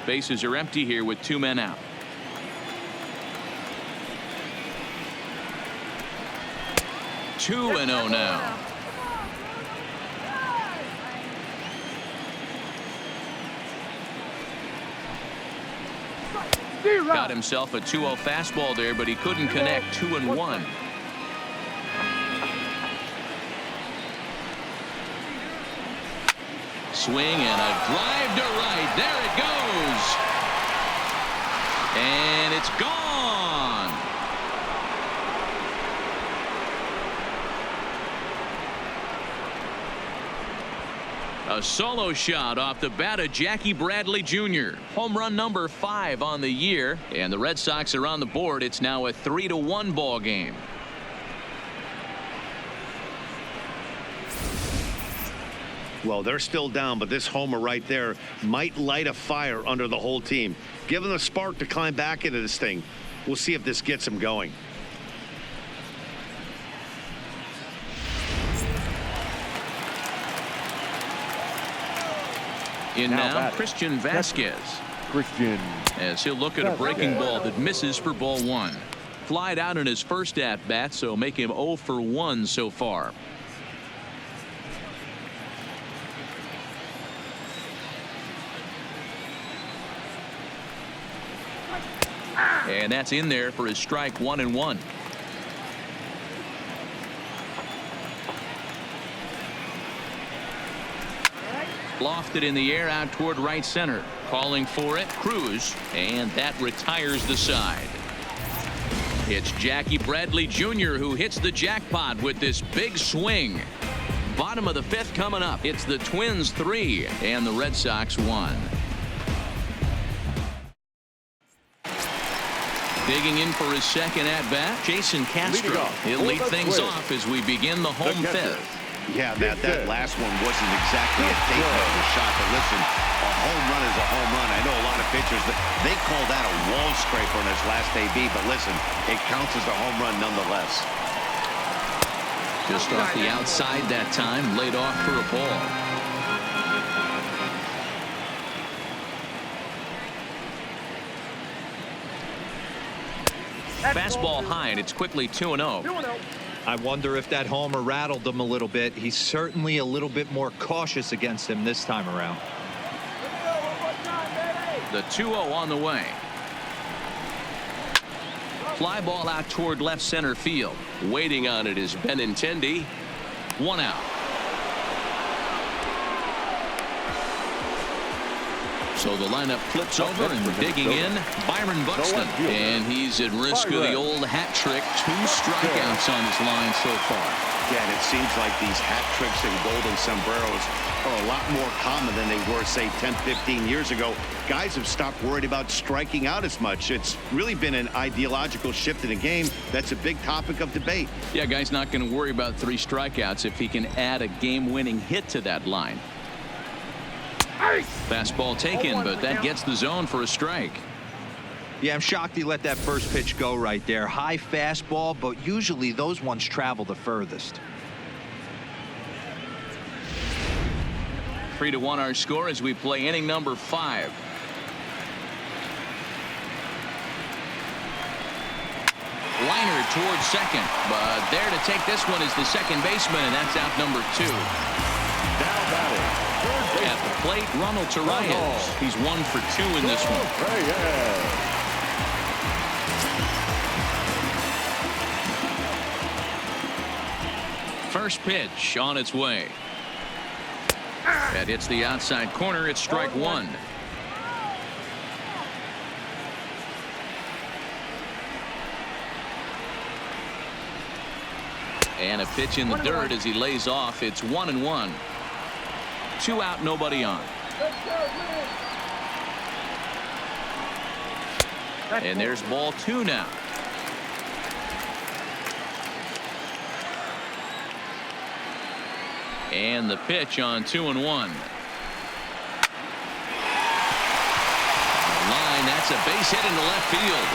Bases are empty here with 2 men out. Two and 0 now. Got himself a 2-0 fastball there, but he couldn't connect. 2-1. Swing and a drive to right. There it goes. And it's gone. A solo shot off the bat of Jackie Bradley Jr. Home run number 5 on the year, and the Red Sox are on the board. It's now a 3-1 ball game. Well, they're still down, but this homer right there might light a fire under the whole team. Give them a spark to climb back into this thing. We'll see if this gets them going. In now Christian Vasquez. Christian. As he'll look at a breaking ball that misses for ball 1. Flied out in his first at-bat, so make him 0 for 1 so far. And that's in there for his strike 1-1. Lofted in the air out toward right center. Calling for it, CRUZ, and that retires the side. It's Jackie Bradley Jr. who hits the jackpot with this big swing. Bottom of the 5th coming up. It's the Twins 3 and the Red Sox 1. Digging in for his second at-bat, Jason Castro. He'll lead things off as we begin the home 5th. Yeah, Matt, that last one wasn't exactly a take-over shot, but listen, a home run is a home run. I know a lot of pitchers, they call that a wall scraper in his last AB, but listen, it counts as a home run nonetheless. Just off the outside that time, laid off for a ball. Fastball high, and it's quickly 2-0. I wonder if that homer rattled him a little bit. He's certainly a little bit more cautious against him this time around. The 2-0 on the way. Fly ball out toward left center field. Waiting on it is Benintendi. 1 out. So the lineup flips over and digging in, Byron Buxton. And he's at risk of the old hat trick. 2 strikeouts on his line so far. Yeah, and it seems like these hat tricks and golden sombreros are a lot more common than they were, say, 10, 15 years ago. Guys have stopped worried about striking out as much. It's really been an ideological shift in the game. That's a big topic of debate. Yeah, guy's not going to worry about 3 strikeouts if he can add a game-winning hit to that line. Fastball taken, but that gets the zone for a strike. Yeah, I'm shocked he let that first pitch go right there. High fastball, but usually those ones travel the furthest. 3-1 our score as we play inning number 5. Liner towards second, but there to take this one is the second baseman, and that's out number 2. Now batting. At the plate, Ronald Torres. He's 1 for 2 in this one. First pitch on its way. That hits the outside corner. It's strike 1. And a pitch in the dirt as he lays off. It's 1-1. 2 out, nobody on. And there's ball 2 now. And the pitch on 2-1. Line, that's a base hit into left field.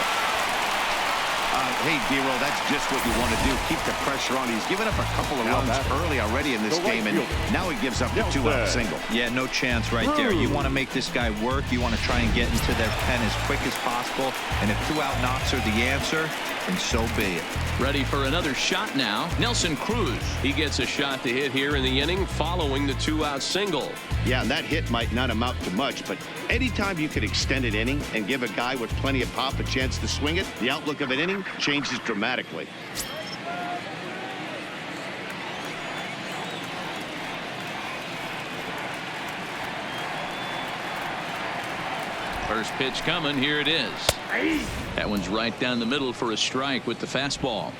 Hey, D-Roll, that's just what you want to do. Keep the pressure on. He's given up a couple of runs early already in this game, and now he gives up a 2-out single. Yeah, no chance right there. You want to make this guy work. You want to try and get into their pen as quick as possible. And if 2-out knocks are the answer, then so be it. Ready for another shot now. Nelson Cruz. He gets a shot to hit here in the inning following the 2-out single. Yeah, and that hit might not amount to much, but anytime you could extend an inning and give a guy with plenty of pop a chance to swing it, the outlook of an inning changes dramatically. First pitch coming. Here it is. That one's right down the middle for a strike with the fastball.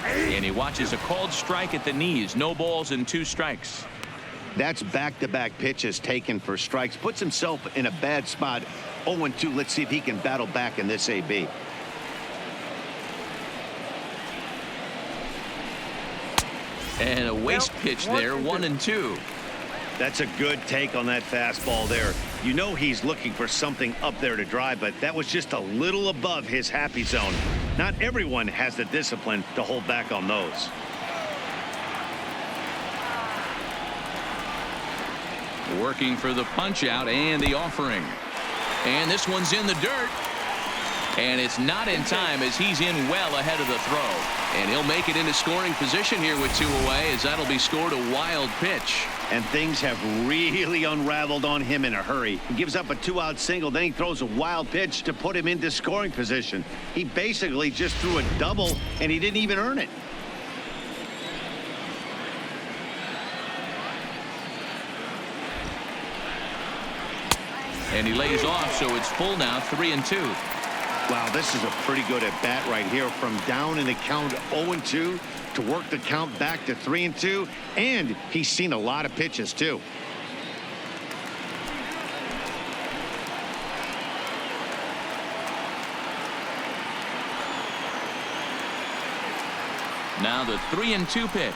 And he watches a called strike at the knees. No balls and 2 strikes. That's back-to-back pitches taken for strikes. Puts himself in a bad spot. 0-2. Let's see if he can battle back in this AB. And a waste pitch there. 1-2. That's a good take on that fastball there. You know he's looking for something up there to drive, but that was just a little above his happy zone. Not everyone has the discipline to hold back on those. Working for the punch out and the offering. And this one's in the dirt. And it's not in time as he's in well ahead of the throw. And he'll make it into scoring position here with 2 away, as that'll be scored a wild pitch. And things have really unraveled on him in a hurry. He gives up a 2-out single, then he throws a wild pitch to put him into scoring position. He basically just threw a double, and he didn't even earn it. And he lays off, so it's full now, 3-2. Wow, this is a pretty good at-bat right here. From down in the count 0-2 to work the count back to 3-2. And he's seen a lot of pitches, too. Now the 3-2 pitch.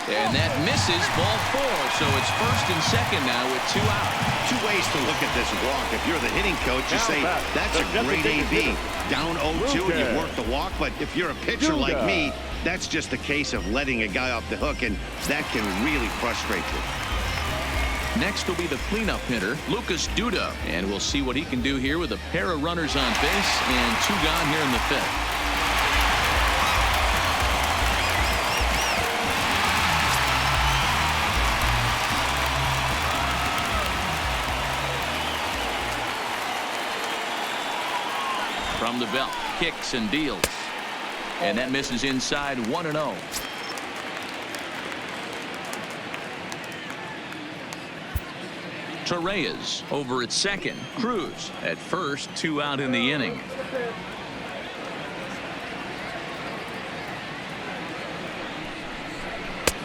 And that misses, ball 4. So it's first and second now with 2 out. 2 ways to look at this walk. If you're the hitting coach, you say, that's a great AB. Down 0-2 and you work the walk. But if you're a pitcher like me, that's just a case of letting a guy off the hook, and that can really frustrate you. Next will be the cleanup hitter, DUDA. And we'll see what he can do here with a pair of runners on base and 2 gone here in the 5th. From the belt, kicks and deals. And that misses inside, 1-0. Torres over at second. Cruz at first, 2 out in the inning.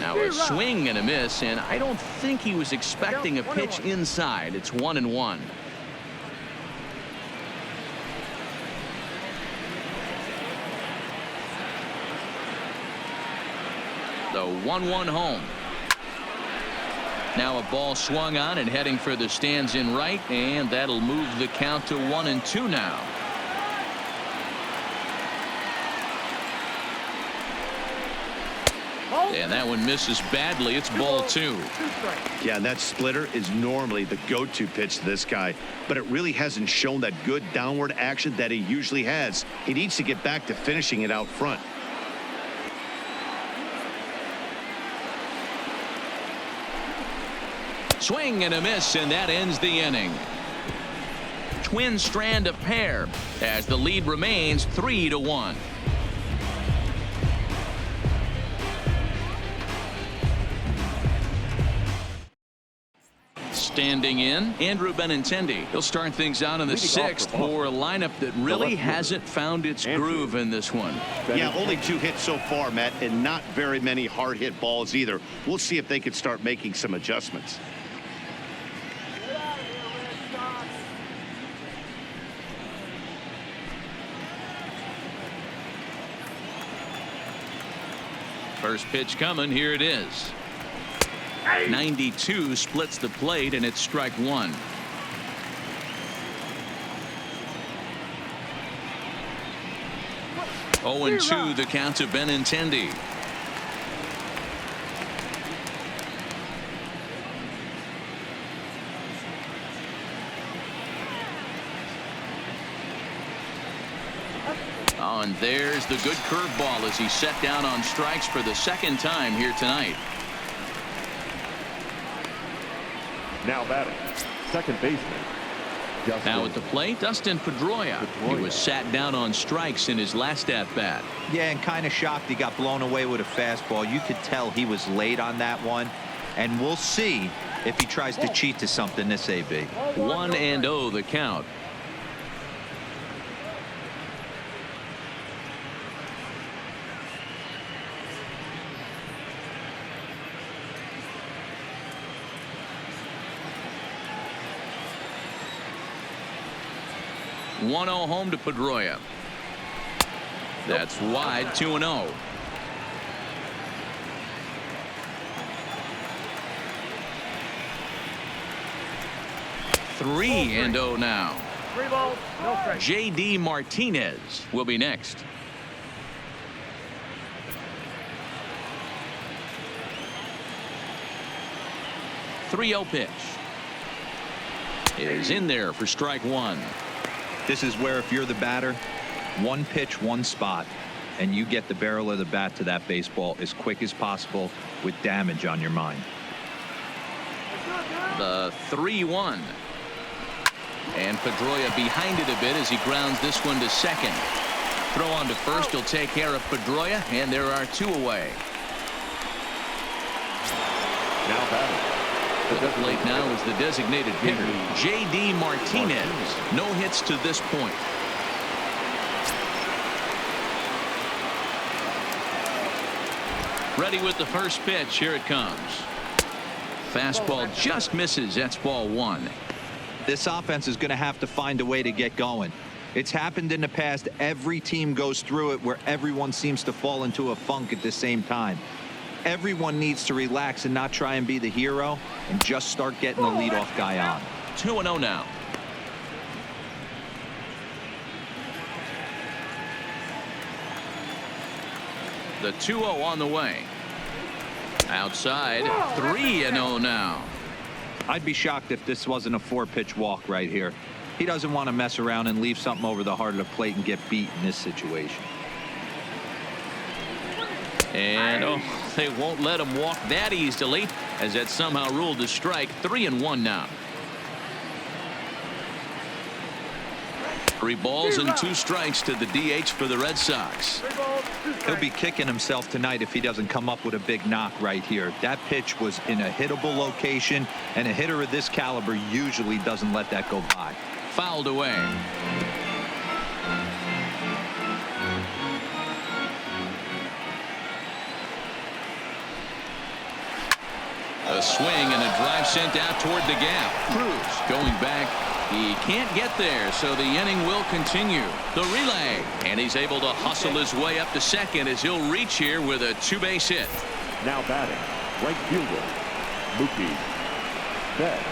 Now a swing and a miss, and I don't think he was expecting a pitch inside. It's 1-1. The 1-1 home. Now a ball swung on and heading for the stands in right, and that'll move the count to 1-2 now. And that one misses badly. It's ball 2. Yeah, that splitter is normally the go-to pitch to this guy, but it really hasn't shown that good downward action that he usually has. He needs to get back to finishing it out front. Swing and a miss, and that ends the inning. Twins strand a pair as the lead remains 3-1. Standing in, Andrew Benintendi. He'll start things out in the 6th for a lineup that really hasn't found its groove in this one. Yeah, only 2 hits so far, Matt, and not very many hard hit balls either. We'll see if they can start making some adjustments. First pitch coming. Here it is. 92 splits the plate, and it's strike one. Oh, and 2 the count to Benintendi. Oh, and there's the good curveball as he's set down on strikes for the second time here tonight. Now batting, second baseman. Now at the plate, Dustin Pedroia. He was sat down on strikes in his last at-bat. Yeah, and kind of shocked he got blown away with a fastball. You could tell he was late on that one. And we'll see if he tries to cheat to something this AB. 1-0 the count. One-0 home to Pedroia. That's wide. 2-0. Three and 0 now. 3 balls, no strikes. J.D. Martinez will be next. .30 pitch is in there for strike one. This is where if you're the batter, one pitch, one spot, and you get the barrel of the bat to that baseball as quick as possible with damage on your mind. The 3-1. And Pedroia behind it a bit as he grounds this one to second. Throw on to first will take care of Pedroia, and there are 2 away. Now batting. At the plate now is the designated hitter, J.D. Martinez. No hits to this point. Ready with the first pitch. Here it comes. Fastball just misses. That's ball 1. This offense is going to have to find a way to get going. It's happened in the past. Every team goes through it where everyone seems to fall into a funk at the same time. Everyone needs to relax and not try and be the hero and just start getting the leadoff guy on. 2-0 now. The 2-0 on the way. Outside. 3-0 now. I'd be shocked if this wasn't a 4-pitch walk right here. He doesn't want to mess around and leave something over the heart of the plate and get beat in this situation. And oh, they won't let him walk that easily as that's somehow ruled a strike. 3-1 now. 3 balls and 2 strikes to the DH for the Red Sox. He'll be kicking himself tonight if he doesn't come up with a big knock right here. That pitch was in a hittable location, and a hitter of this caliber usually doesn't let that go by. Fouled away. A swing and a drive sent out toward the gap. CRUZ going back. He can't get there, so the inning will continue. The relay, and he's able to hustle his way up to second as he'll reach here with a 2-base hit. Now batting, right fielder, Mookie Betts.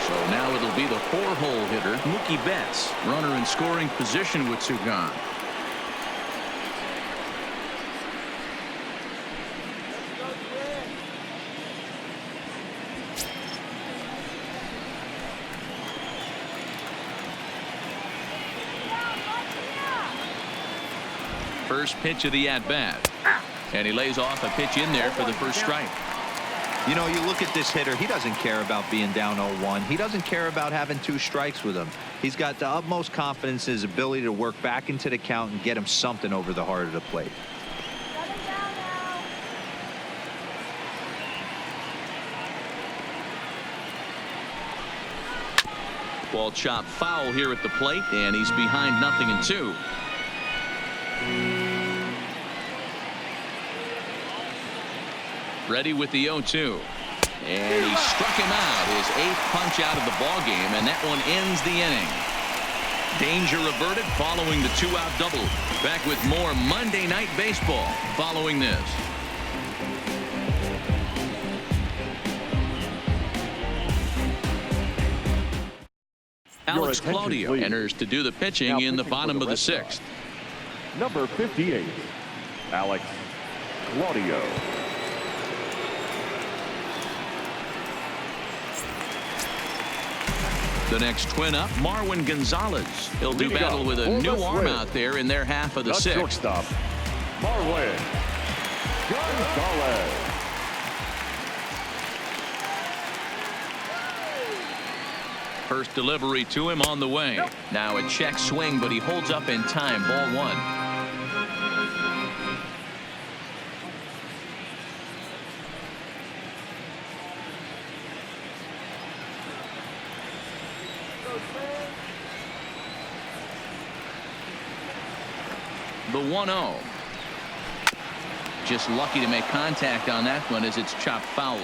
So now it'll be the 4-hole hitter, Mookie Betts. Runner in scoring position with 2 gone. First pitch of the at-bat. And he lays off a pitch in there for the first strike. You know, you look at this hitter, he doesn't care about being down 0-1. He doesn't care about having 2 strikes with him. He's got the utmost confidence in his ability to work back into the count and get him something over the heart of the plate. Ball chopped foul here at the plate, and he's behind 0-2. Ready with the 0-2. And he struck him out, his 8th punch out of the ball game, and that one ends the inning. Danger averted following the 2-out double. Back with more Monday Night Baseball following this. Alex Claudio enters to do the pitching in the bottom of the 6th. Number 58, Alex Claudio. The next twin up, Marwin Gonzalez. He'll do battle with a new arm out there in their half of the 6th. Shortstop, Marwin Gonzalez. First delivery to him on the way. Now a check swing, but he holds up in time. Ball 1. The 1-0. Just lucky to make contact on that one as it's chopped foul.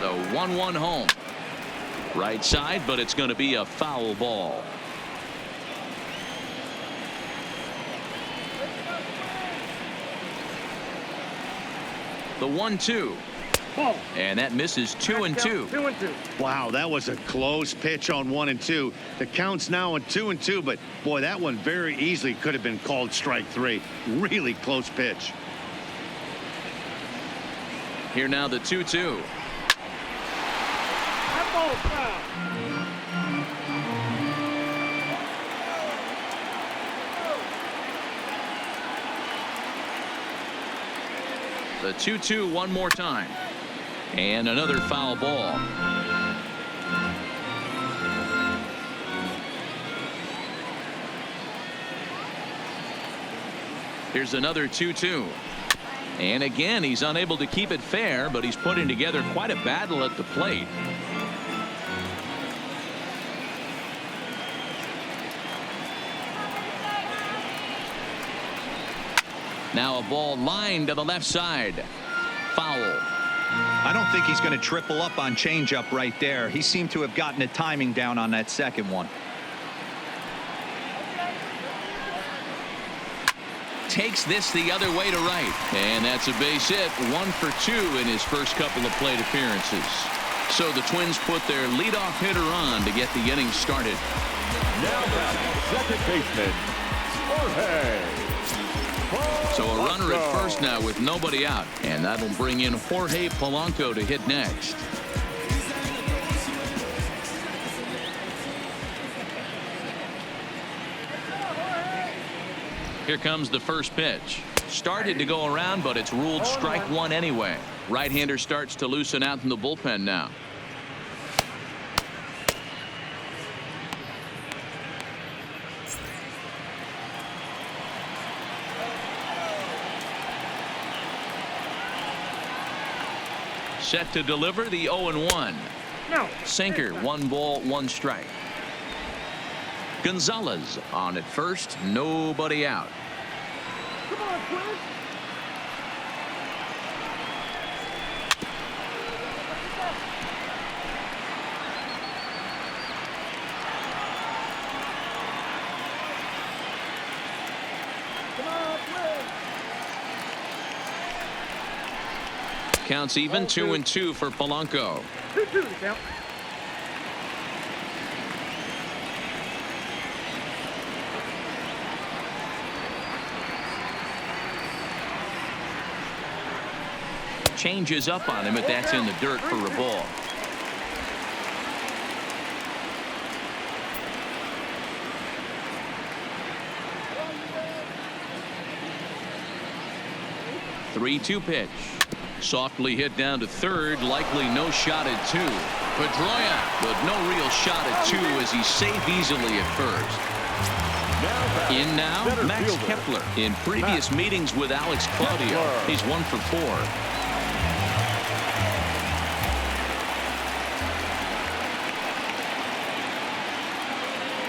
The 1-1 home. Right side, but it's going to be a foul ball. The 1-2. And that misses 2-2. 2-2. Wow, that was a close pitch on 1 and 2. The count's now on 2 and 2, but boy, that one very easily could have been called strike 3. Really close pitch. Here now the 2-2. That ball's foul. The 2-2 one more time. And another foul ball. Here's another 2-2. And again, he's unable to keep it fair, but he's putting together quite a battle at the plate. Now a ball lined to the left side. Foul. I don't think he's going to triple up on changeup right there. He seemed to have gotten the timing down on that second one. Takes this the other way to right. And that's a base hit. 1 for 2 in his first couple of plate appearances. So the Twins put their leadoff hitter on to get the inning started. Now batting, second baseman, Jorge. So a runner at first now with nobody out. And that'll bring in Jorge Polanco to hit next. Here comes the first pitch. Started to go around, but it's ruled strike 1 anyway. Right-hander starts to loosen out in the bullpen now. Set to deliver the 0-1. No. Sinker, 1 ball, 1 strike. Gonzalez on at first, nobody out. Come on, Chris. Come on, Chris. Counts even, 2-2 for Polanco. 2-2 to count. Changes up on him, but that's in the dirt for a ball. Three-two pitch. Softly hit down to third. Likely no shot at 2. Pedroia, but no real shot at 2 as he's safe easily at first. In now, Max Kepler. In previous meetings with Alex Claudio, he's 1 for 4.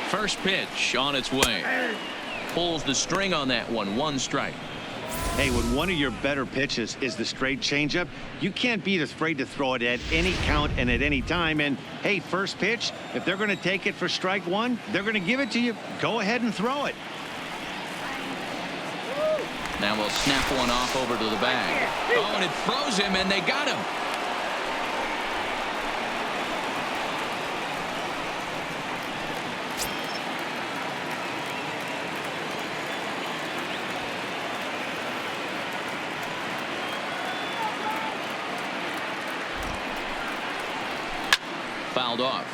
First pitch on its way. Pulls the string on that one. 1 strike. Hey, when one of your better pitches is the straight changeup, you can't be afraid to throw it at any count and at any time. And hey, first pitch, if they're going to take it for strike one, they're going to give it to you. Go ahead and throw it. Now we'll snap one off over to the bag. Oh, and it froze him, and they got him. Fouled off.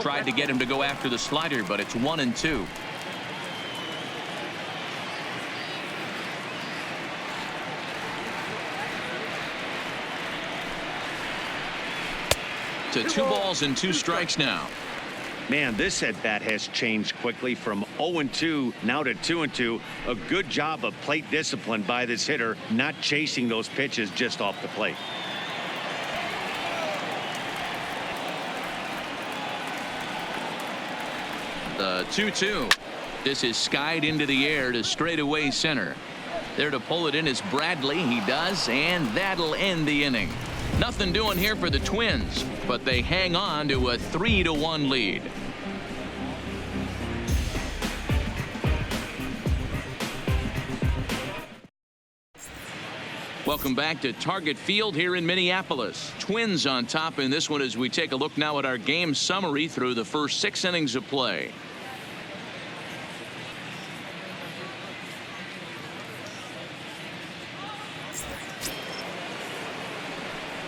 Tried to get him to go after the slider, but it's 1-2. To 2 balls and 2 strikes now. Man, this at bat has changed quickly from 0-2 now to 2-2. A good job of plate discipline by this hitter, not chasing those pitches just off the plate. The 2-2. This is skied into the air to straightaway center. There to pull it in is Bradley. He does, and that'll end the inning. Nothing doing here for the Twins, but they hang on to a 3-1 lead. Welcome back to Target Field here in Minneapolis. Twins on top in this one as we take a look now at our game summary through the first 6 innings of play.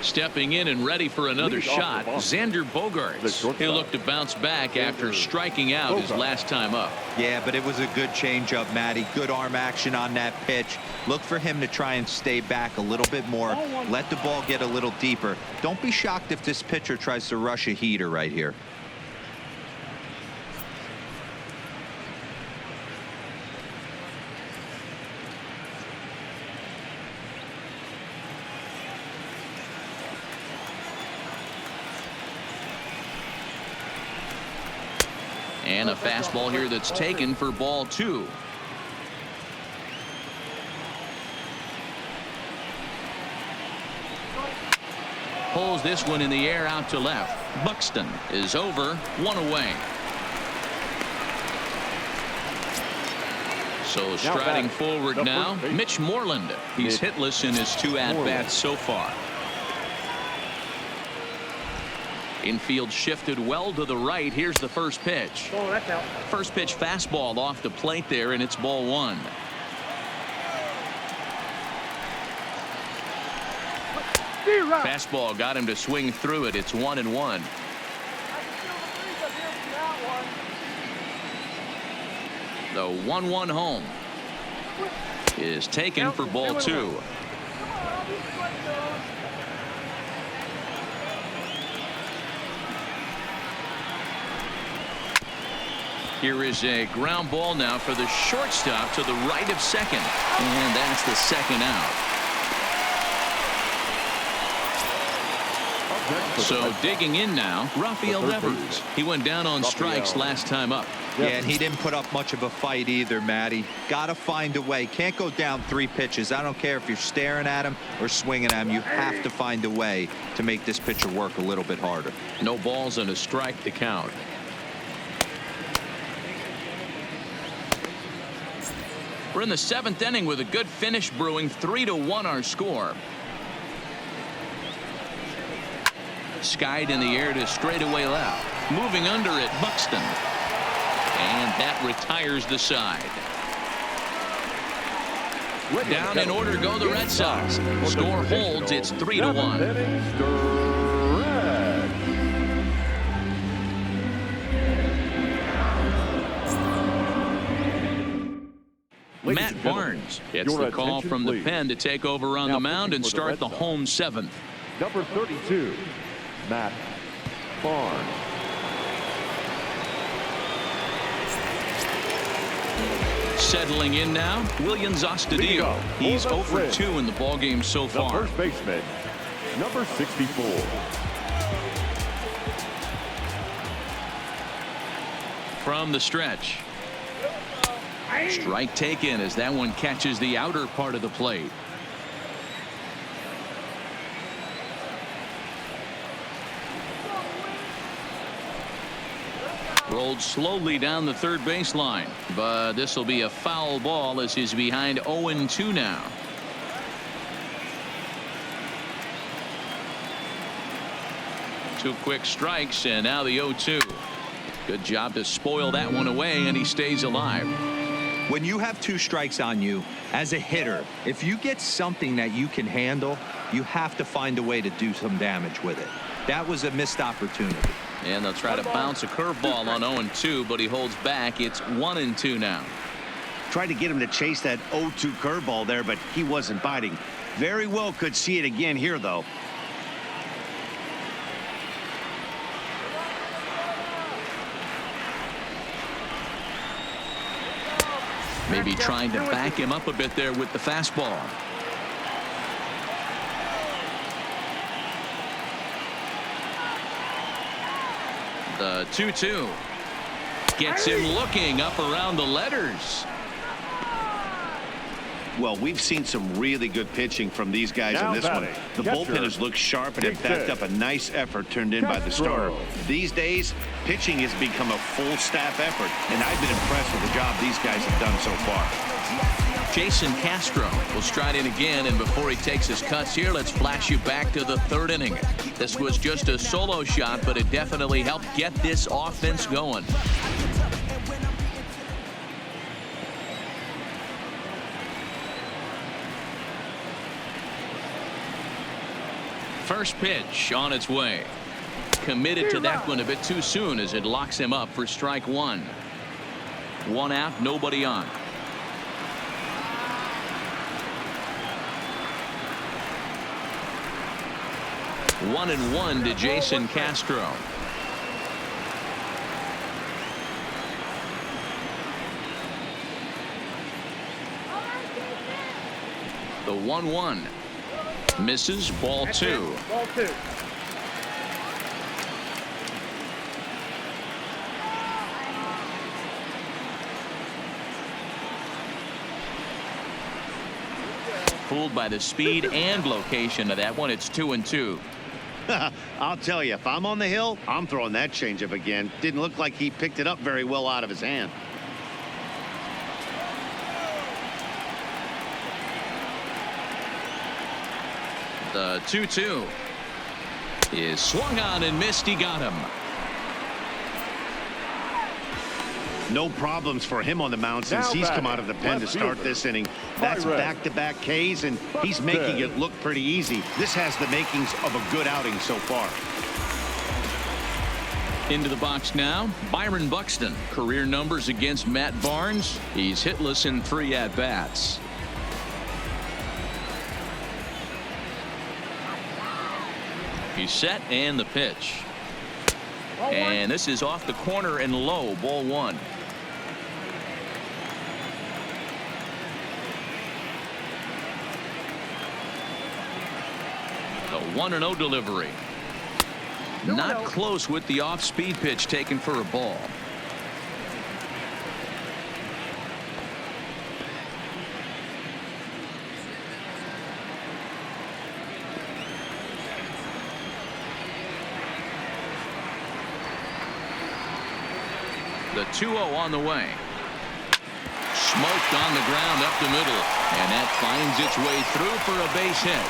Stepping in and ready for another shot, Xander Bogaerts. He'll look to bounce back after striking out his last time up. Yeah, but it was a good changeup, Matty. Good arm action on that pitch. Look for him to try and stay back a little bit more. Let the ball get a little deeper. Don't be shocked if this pitcher tries to rush a heater right here. And a fastball here that's taken for ball 2. Pulls this one in the air out to left. Buxton is over, 1 away. So striding forward now, Mitch Moreland. He's hitless in his 2 at-bats so far. Infield shifted well to the right. Here's the first pitch. Oh, that's out. First pitch fastball off the plate there, and it's ball 1. Fastball got him to swing through it. It's 1-1. The 1-1 home is taken for ball 2. Here is a ground ball now for the shortstop to the right of second. And that's the second out. So digging in now, Rafael Devers. He went down on strikes last time up. Yeah, and he didn't put up much of a fight either, Matty. Got to find a way. Can't go down 3 pitches. I don't care if you're staring at him or swinging at him. You have to find a way to make this pitcher work a little bit harder. No balls and a strike to count. We're in the 7th inning with a good finish brewing. 3-1 our score. Skied in the air to straightaway left. Moving under it, Buxton. And that retires the side. Down in order go the Red Sox. Score holds. It's 3-1. Matt Barnes gets the call from the pen to take over on the mound and start the home 7th. Number 32, Matt Barnes. Settling in now, Williams Astudillo. He's 0 for 2 in the ballgame so The far. first baseman, number 64. From the stretch. Strike taken as that one catches the outer part of the plate. Rolled slowly down the third baseline, but this will be a foul ball as he's behind 0-2 now. Two quick strikes and now the 0-2. Good job to spoil that one away, and he stays alive. When you have 2 strikes on you as a hitter, if you get something that you can handle, you have to find a way to do some damage with it. That was a missed opportunity. And they'll try to bounce a curveball on 0-2, but he holds back. It's 1-2 now. Tried to get him to chase that 0-2 curveball there, but he wasn't biting. Very well could see it again here, though. Maybe trying to back him up a bit there with the fastball. The 2-2 gets him looking up around the letters. Well, we've seen some really good pitching from these guys in this one. The bullpen has looked sharp and it backed up a nice effort turned in by the starter. These days, pitching has become a full staff effort, and I've been impressed with the job these guys have done so far. Jason Castro will stride in again, and before he takes his cuts here, let's flash you back to the 3rd inning. This was just a solo shot, but it definitely helped get this offense going. First pitch on its way. Committed to that one a bit too soon as it locks him up for strike 1. 1 out, nobody on. One and 1 to Jason Castro. The 1-1. Misses. Ball 2. Ball 2. Fooled by the speed and location of that one. It's 2-2. I'll tell you, if I'm on the hill, I'm throwing that changeup again. Didn't look like he picked it up very well out of his hand. The 2-2 is swung on and missed. He got him. No problems for him on the mound since he's come out of the pen to start this inning. That's back-to-back Ks, and he's making it look pretty easy. This has the makings of a good outing so far. Into the box now, Byron Buxton. Career numbers against Matt Barnes. He's hitless in 3 at-bats. He's set, and the pitch. And this is off the corner and low. Ball 1. The 1-0 delivery. Not close with the off-speed pitch taken for a ball. The 2-0 on the way. Smoked on the ground up the middle, and that finds its way through for a base hit.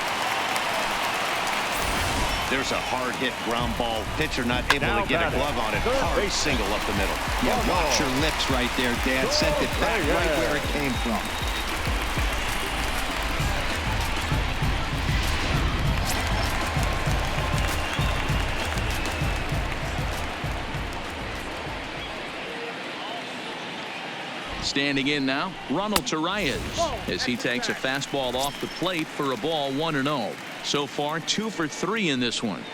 There's a hard hit ground ball. Pitcher not able to get a glove on it. Hard single up the middle. Yeah, watch your lips right there, Dad. Sent it back right where it came from. Standing in now, Ronald Torreyes, as he takes a fastball off the plate for a ball. 1-0. So far 2 for 3 in this one.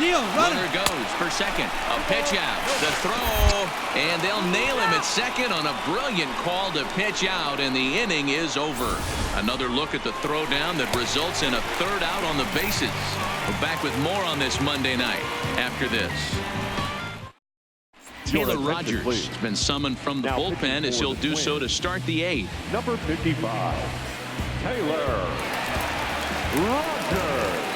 Runner goes for second. A pitch out. The throw. And they'll nail him at second on a brilliant call to pitch out. And the inning is over. Another look at the throwdown that results in a third out on the bases. We're back with more on this Monday night after this. Taylor Rogers has been summoned from the bullpen as he'll do so to start the eighth. Number 55, Taylor Rogers.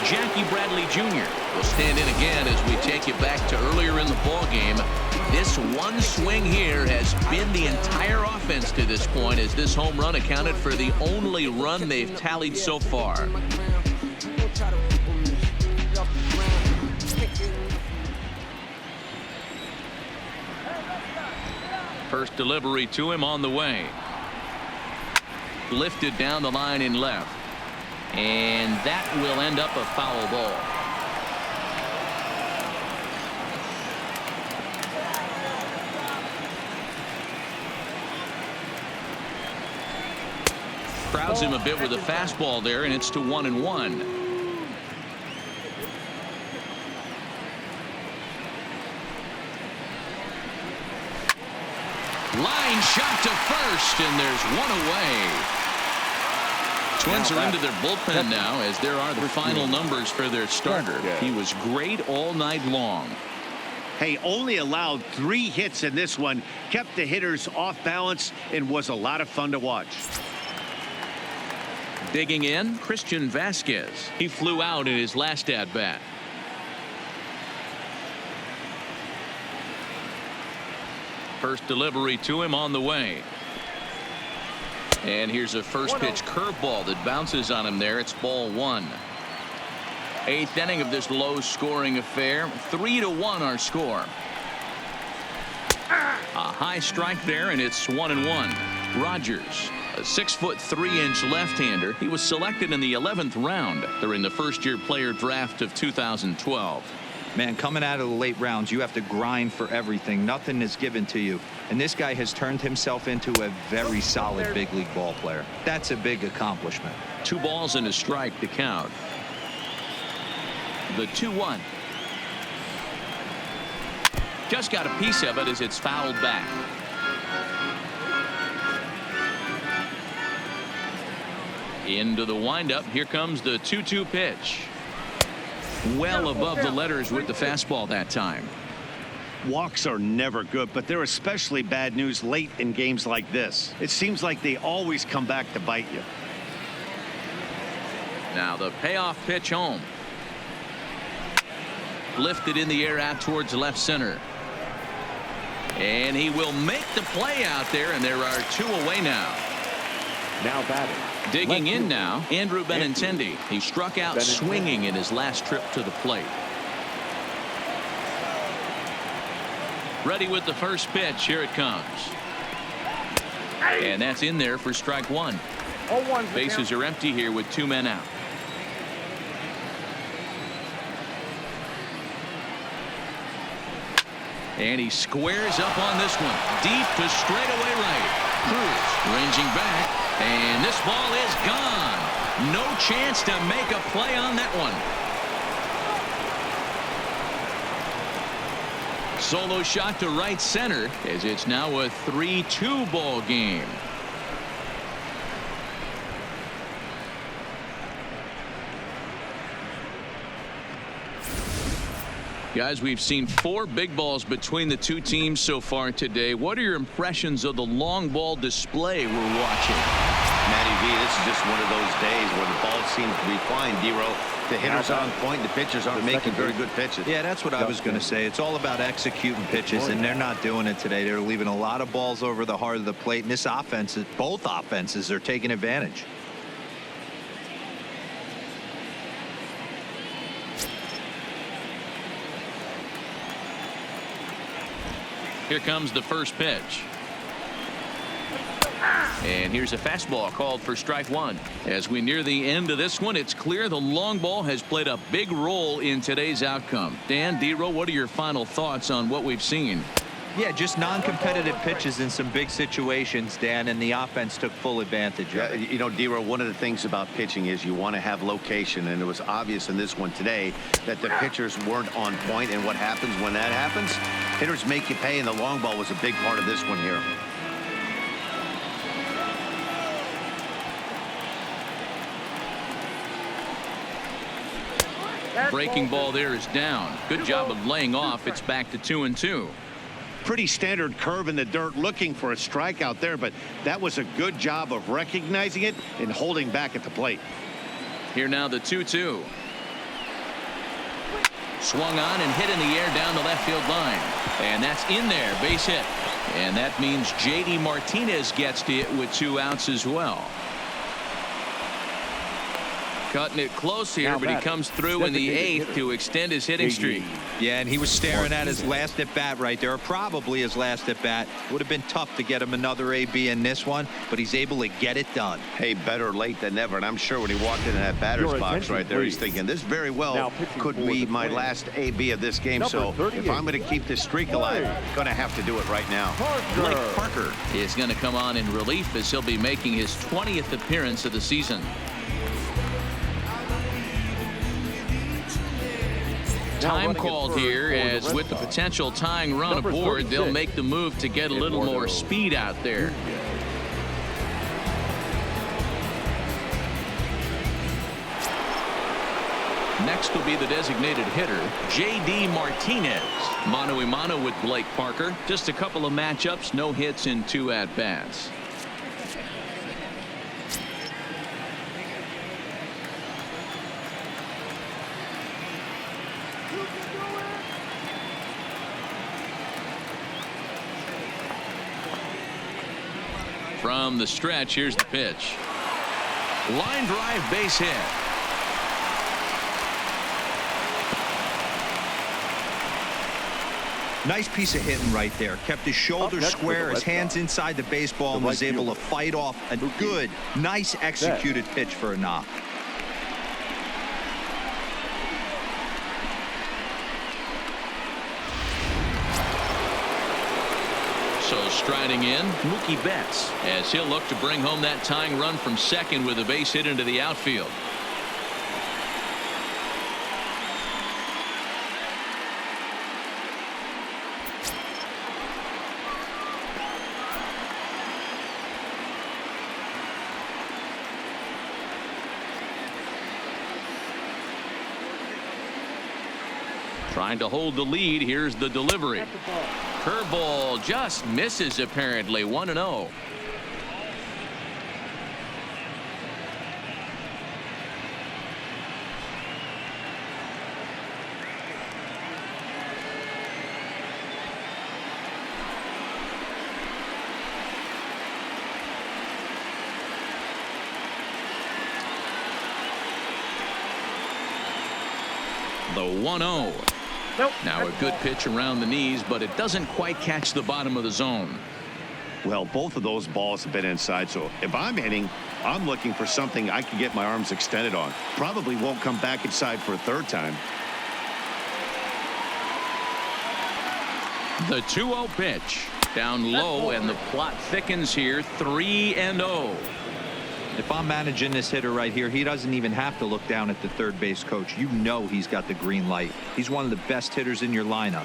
Jackie Bradley Jr. will stand in again as we take you back to earlier in the ball game. This one swing here has been the entire offense to this point, as this home run accounted for the only run they've tallied so far. First delivery to him on the way. Lifted down the line in left. And that will end up a foul ball. Crowds him a bit with a fastball there, and it's to 1-1. Line shot to first, and there's one away. Twins are into their bullpen now, as there are the final numbers for their starter. He was great all night long. Hey, only allowed 3 hits in this one, kept the hitters off balance, and was a lot of fun to watch. Digging in, Christian Vasquez. He flew out in his last at-bat. First delivery to him on the way. And here's a first pitch curveball that bounces on him there. It's ball 1. 8th inning of this low scoring affair. 3-1 our score. A high strike there, and it's 1-1. Rogers, a 6'3" left-hander. He was selected in the 11th round during the first-year player draft of 2012. Man, coming out of the late rounds, you have to grind for everything. Nothing is given to you. And this guy has turned himself into a very solid big league ball player. That's a big accomplishment. 2 balls and a strike to count. The 2-1. Just got a piece of it as it's fouled back. Into the windup. Here comes the 2-2 pitch. Well above the letters with the fastball that time. Walks are never good, but they're especially bad news late in games like this. It seems like they always come back to bite you. Now the payoff pitch home. Lifted in the air out towards left center. And he will make the play out there, and there are 2 away now. Now batting. Digging in now, Andrew Benintendi. He struck out swinging in his last trip to the plate. Ready with the first pitch. Here it comes. And that's in there for strike 1. Bases are empty here with 2 men out. And he squares up on this one. Deep to straightaway right. CRUZ ranging back. And this ball is gone. No chance to make a play on that one. Solo shot to right center, as it's now a 3-2 ball game. Guys, we've seen 4 big balls between the 2 teams so far today. What are your impressions of the long ball display we're watching? Matty V, this is just one of those days where the ball seems to be flying, D-Row. The hitters are on point, the pitchers aren't making very good pitches. Yeah, that's what I was going to say. It's all about executing pitches, and they're not doing it today. They're leaving a lot of balls over the heart of the plate, and this offense, both offenses are taking advantage. Here comes the first pitch. And here's a fastball called for strike 1. As we near the end of this one, it's clear the long ball has played a big role in today's outcome. Dan, D-Row, what are your final thoughts on what we've seen? Yeah, just non-competitive pitches in some big situations, Dan, and the offense took full advantage of it. You know, D-Row, one of the things about pitching is you want to have location, and it was obvious in this one today that the pitchers weren't on point, and what happens when that happens? Hitters make you pay, and the long ball was a big part of this one here. Breaking ball there is down. Good job of laying off. It's back to 2-2. Pretty standard curve in the dirt, looking for a strikeout there, but that was a good job of recognizing it and holding back at the plate. Here now the 2-2. Swung on and hit in the air down the left field line. And that's in there, base hit. And that means J.D. Martinez gets to it with 2 outs as well. Cutting it close here, but he comes through in the 8th to extend his hitting streak. Yeah, and he was staring at his last at bat right there, or probably his last at bat. Would have been tough to get him another AB in this one, but he's able to get it done. Hey, better late than never, and I'm sure when he walked into that batter's box right there, he's thinking this very well could be my last AB of this game. So if I'm going to keep this streak alive, I'm going to have to do it right now. Blake Parker is going to come on in relief as he'll be making his 20th appearance of the season. Time called here, as with the potential tying run aboard, they'll make the move to get a little more speed out there. Next will be the designated hitter, J.D. Martinez. Mano-a-mano with Blake Parker. Just a couple of matchups, no hits in 2 at-bats. From the stretch, here's the pitch. Line drive, base hit. Nice piece of hitting right there. Kept his shoulders square, his hands inside the baseball, and was able to fight off a good, nice executed pitch for a knock. So striding in, Mookie Betts, as he'll look to bring home that tying run from second with a base hit into the outfield. Trying to hold the lead. Here's the delivery. Curveball just misses, apparently. 1-0. The 1-0. Nope. Now a good pitch around the knees, but it doesn't quite catch the bottom of the zone. Well, both of those balls have been inside, so if I'm hitting, I'm looking for something I can get my arms extended on. Probably won't come back inside for a 3rd time. The 2-0 pitch. Down low, and the plot thickens here. 3-0. If I'm managing this hitter right here, he doesn't even have to look down at the third base coach. You know he's got the green light. He's one of the best hitters in your lineup.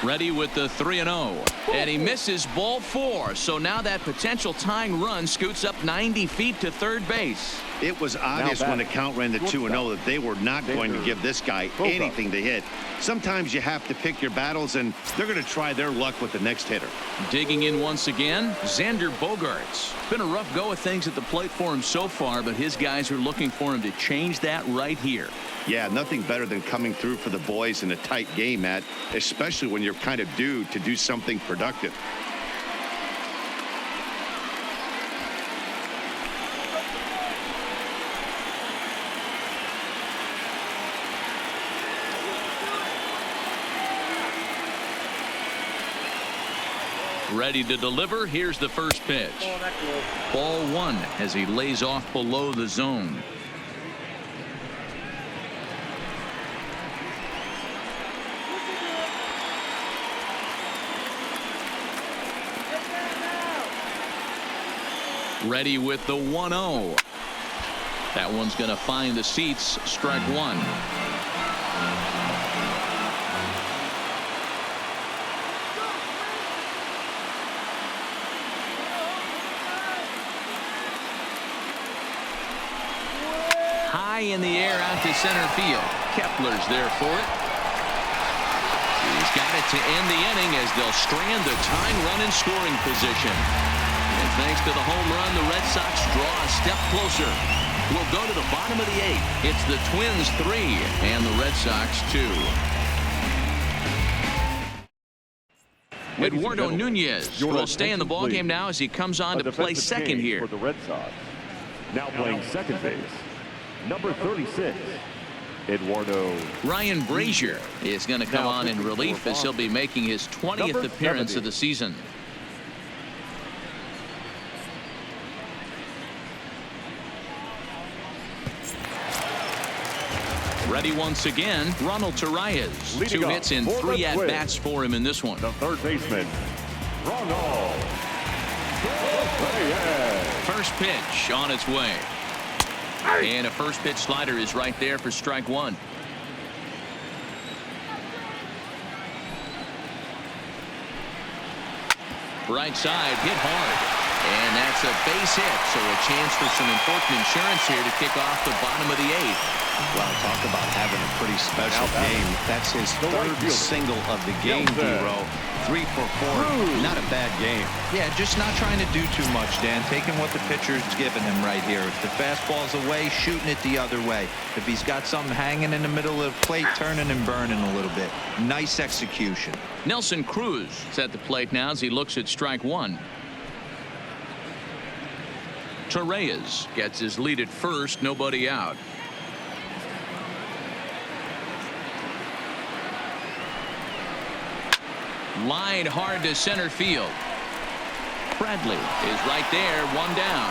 Ready with the 3-0. And he misses ball 4. So now that potential tying run scoots up 90 feet to third base. It was obvious when the count ran to 2-0 that they were not going to give this guy anything to hit. Sometimes you have to pick your battles, and they're going to try their luck with the next hitter. Digging in once again, Xander Bogaerts. Been a rough go of things at the plate for him so far, but his guys are looking for him to change that right here. Yeah, nothing better than coming through for the boys in a tight game, Matt, especially when you're kind of due to do something productive. Ready to deliver. Here's the first pitch. Ball 1 as he lays off below the zone. Ready with the 1-0. That one's going to find the seats. Strike one. High in the air out to center field. Kepler's there for it. He's got it to end the inning as they'll strand the tying run in scoring position. And thanks to the home run, the Red Sox draw a step closer. We'll go to the bottom of the 8th. It's the Twins 3 and the Red Sox 2. Eduardo Nunez will stay in the ballgame now as he comes on to play second here. For the Red Sox. Now playing second base, number 36, Eduardo. Ryan Brazier is going to come on in relief as he'll be making his 20th appearance of the season. Ready once again, Ronald Torreyes. Leading 2 up hits and for 3 the at-bats for him in this one. The third baseman, Ronald Torreyes. First pitch on its way. And a first pitch slider is right there for strike one. Right side hit hard. And that's a base hit, so a chance for some important insurance here to kick off the bottom of the 8th. Well, talk about having a pretty special game. That's his 3rd single of the game, D-Row. 3 for 4. Not a bad game. Yeah, just not trying to do too much, Dan. Taking what the pitcher's giving him right here. If the fastball's away, shooting it the other way. If he's got something hanging in the middle of the plate, turning and burning a little bit. Nice execution. Nelson Cruz is at the plate now as he looks at strike one. Torreyes gets his lead at first, nobody out. Line hard to center field. Bradley is right there, 1 down.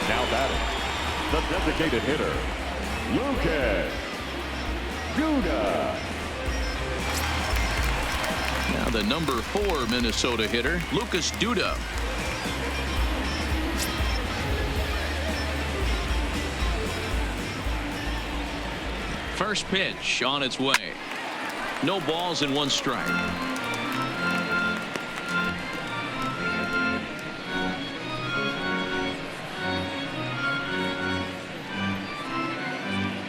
Now batting, the designated hitter, Lucas DUDA. Now the number 4 Minnesota hitter, Lucas DUDA. First pitch on its way. No balls and 1 strike.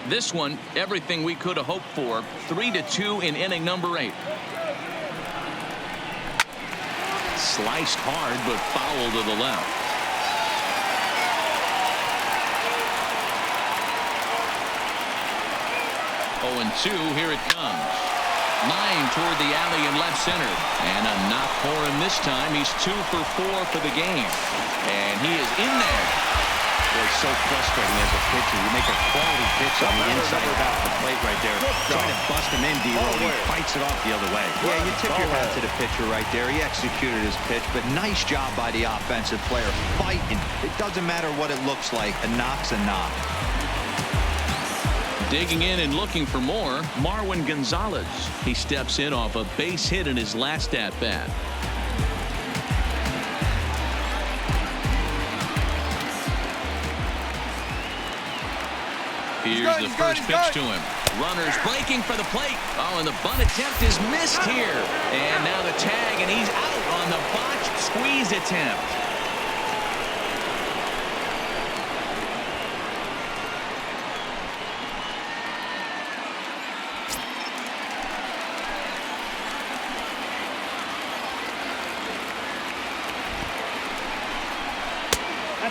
This one, everything we could have hoped for. 3-2 in inning number 8. Sliced hard, but foul to the left. 0-2, here it comes. Line toward the alley in left center. And a knock for him this time. He's 2 for 4 for the game. And he is in there. It's so frustrating as a pitcher. You make a quality pitch on the inside out the plate right there. Trying to bust him in, D-Roll. He fights it off the other way. Yeah, you tip your hat to the pitcher right there. He executed his pitch, but nice job by the offensive player. Fighting. It doesn't matter what it looks like. A knock's a knock. Digging in and looking for more, Marwin Gonzalez. He steps in off a base hit in his last at-bat. Here's the first pitch to him. Runners breaking for the plate. Oh, and the bunt attempt is missed here. And now the tag, and he's out on the botched squeeze attempt.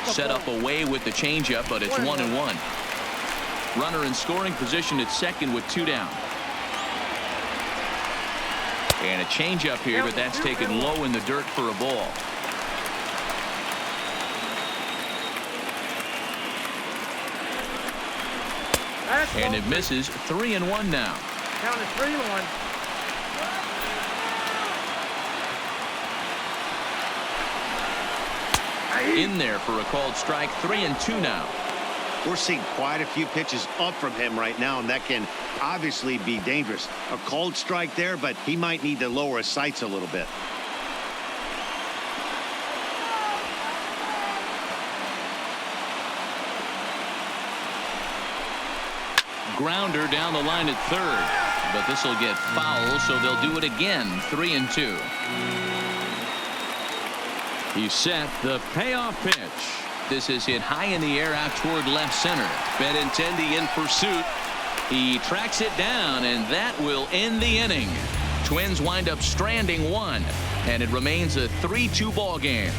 Set up away with the changeup, but it's 1-1. Runner in scoring position at second with 2 down. And a changeup here, but that's taken low in the dirt for a ball. And it misses. 3-1 now. Count is 3-1. In there for a called strike. 3-2 now. We're seeing quite a few pitches up from him right now, and that can obviously be dangerous. A cold strike there, but he might need to lower his sights a little bit. Grounder down the line at third, but this will get foul, so they'll do it again. 3-2. He's set. The payoff pitch. This is hit high in the air out toward left center. Benintendi in pursuit. He tracks it down, and that will end the inning. Twins wind up stranding one, and it remains a 3-2 ball game.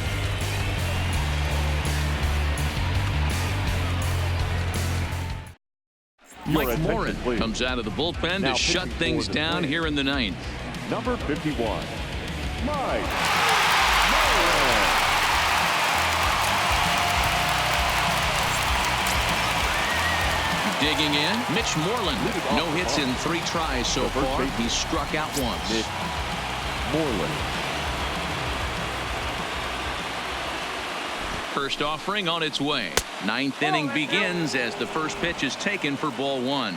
Mike Morin comes out of the bullpen to shut things down here in the ninth. Number 51, Mike Moreland. Digging in, Mitch Moreland. No hits in 3 tries so far. He's struck out once. Mitch Moreland. First offering on its way. Ninth inning begins as the first pitch is taken for ball 1.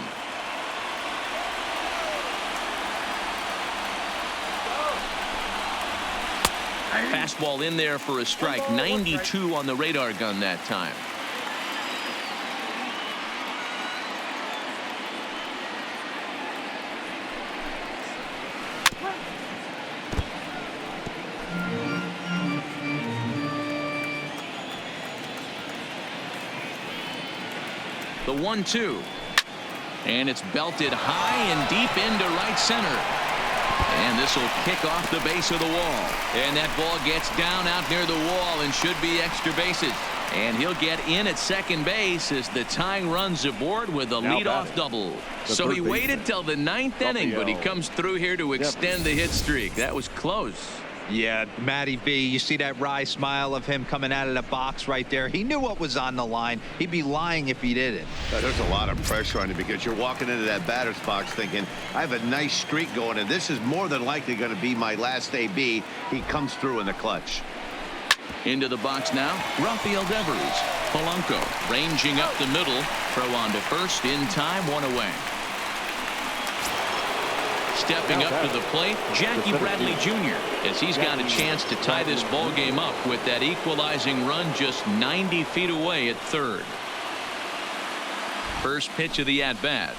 Fastball in there for a strike. 92 on the radar gun that time. The 1-2, and it's belted high and deep into right center, and this will kick off the base of the wall, and that ball gets down out near the wall and should be extra bases, and he'll get in at second base as the tying run's aboard with a leadoff double. So he waited till the 9th inning, but he comes through here to extend the hit streak. That was close. Yeah, Matty B, you see that wry smile of him coming out of the box right there. He knew what was on the line. He'd be lying if he didn't. There's a lot of pressure on you because you're walking into that batter's box thinking, I have a nice streak going, and this is more than likely going to be my last AB. He comes through in the clutch. Into the box now, RAFAEL. Polanco ranging up the middle. Throw on to first in time, 1 away. Stepping up to the plate, Jackie Bradley Jr. as he's got a chance to tie this ball game up with that equalizing run just 90 feet away at third. First pitch of the at-bat.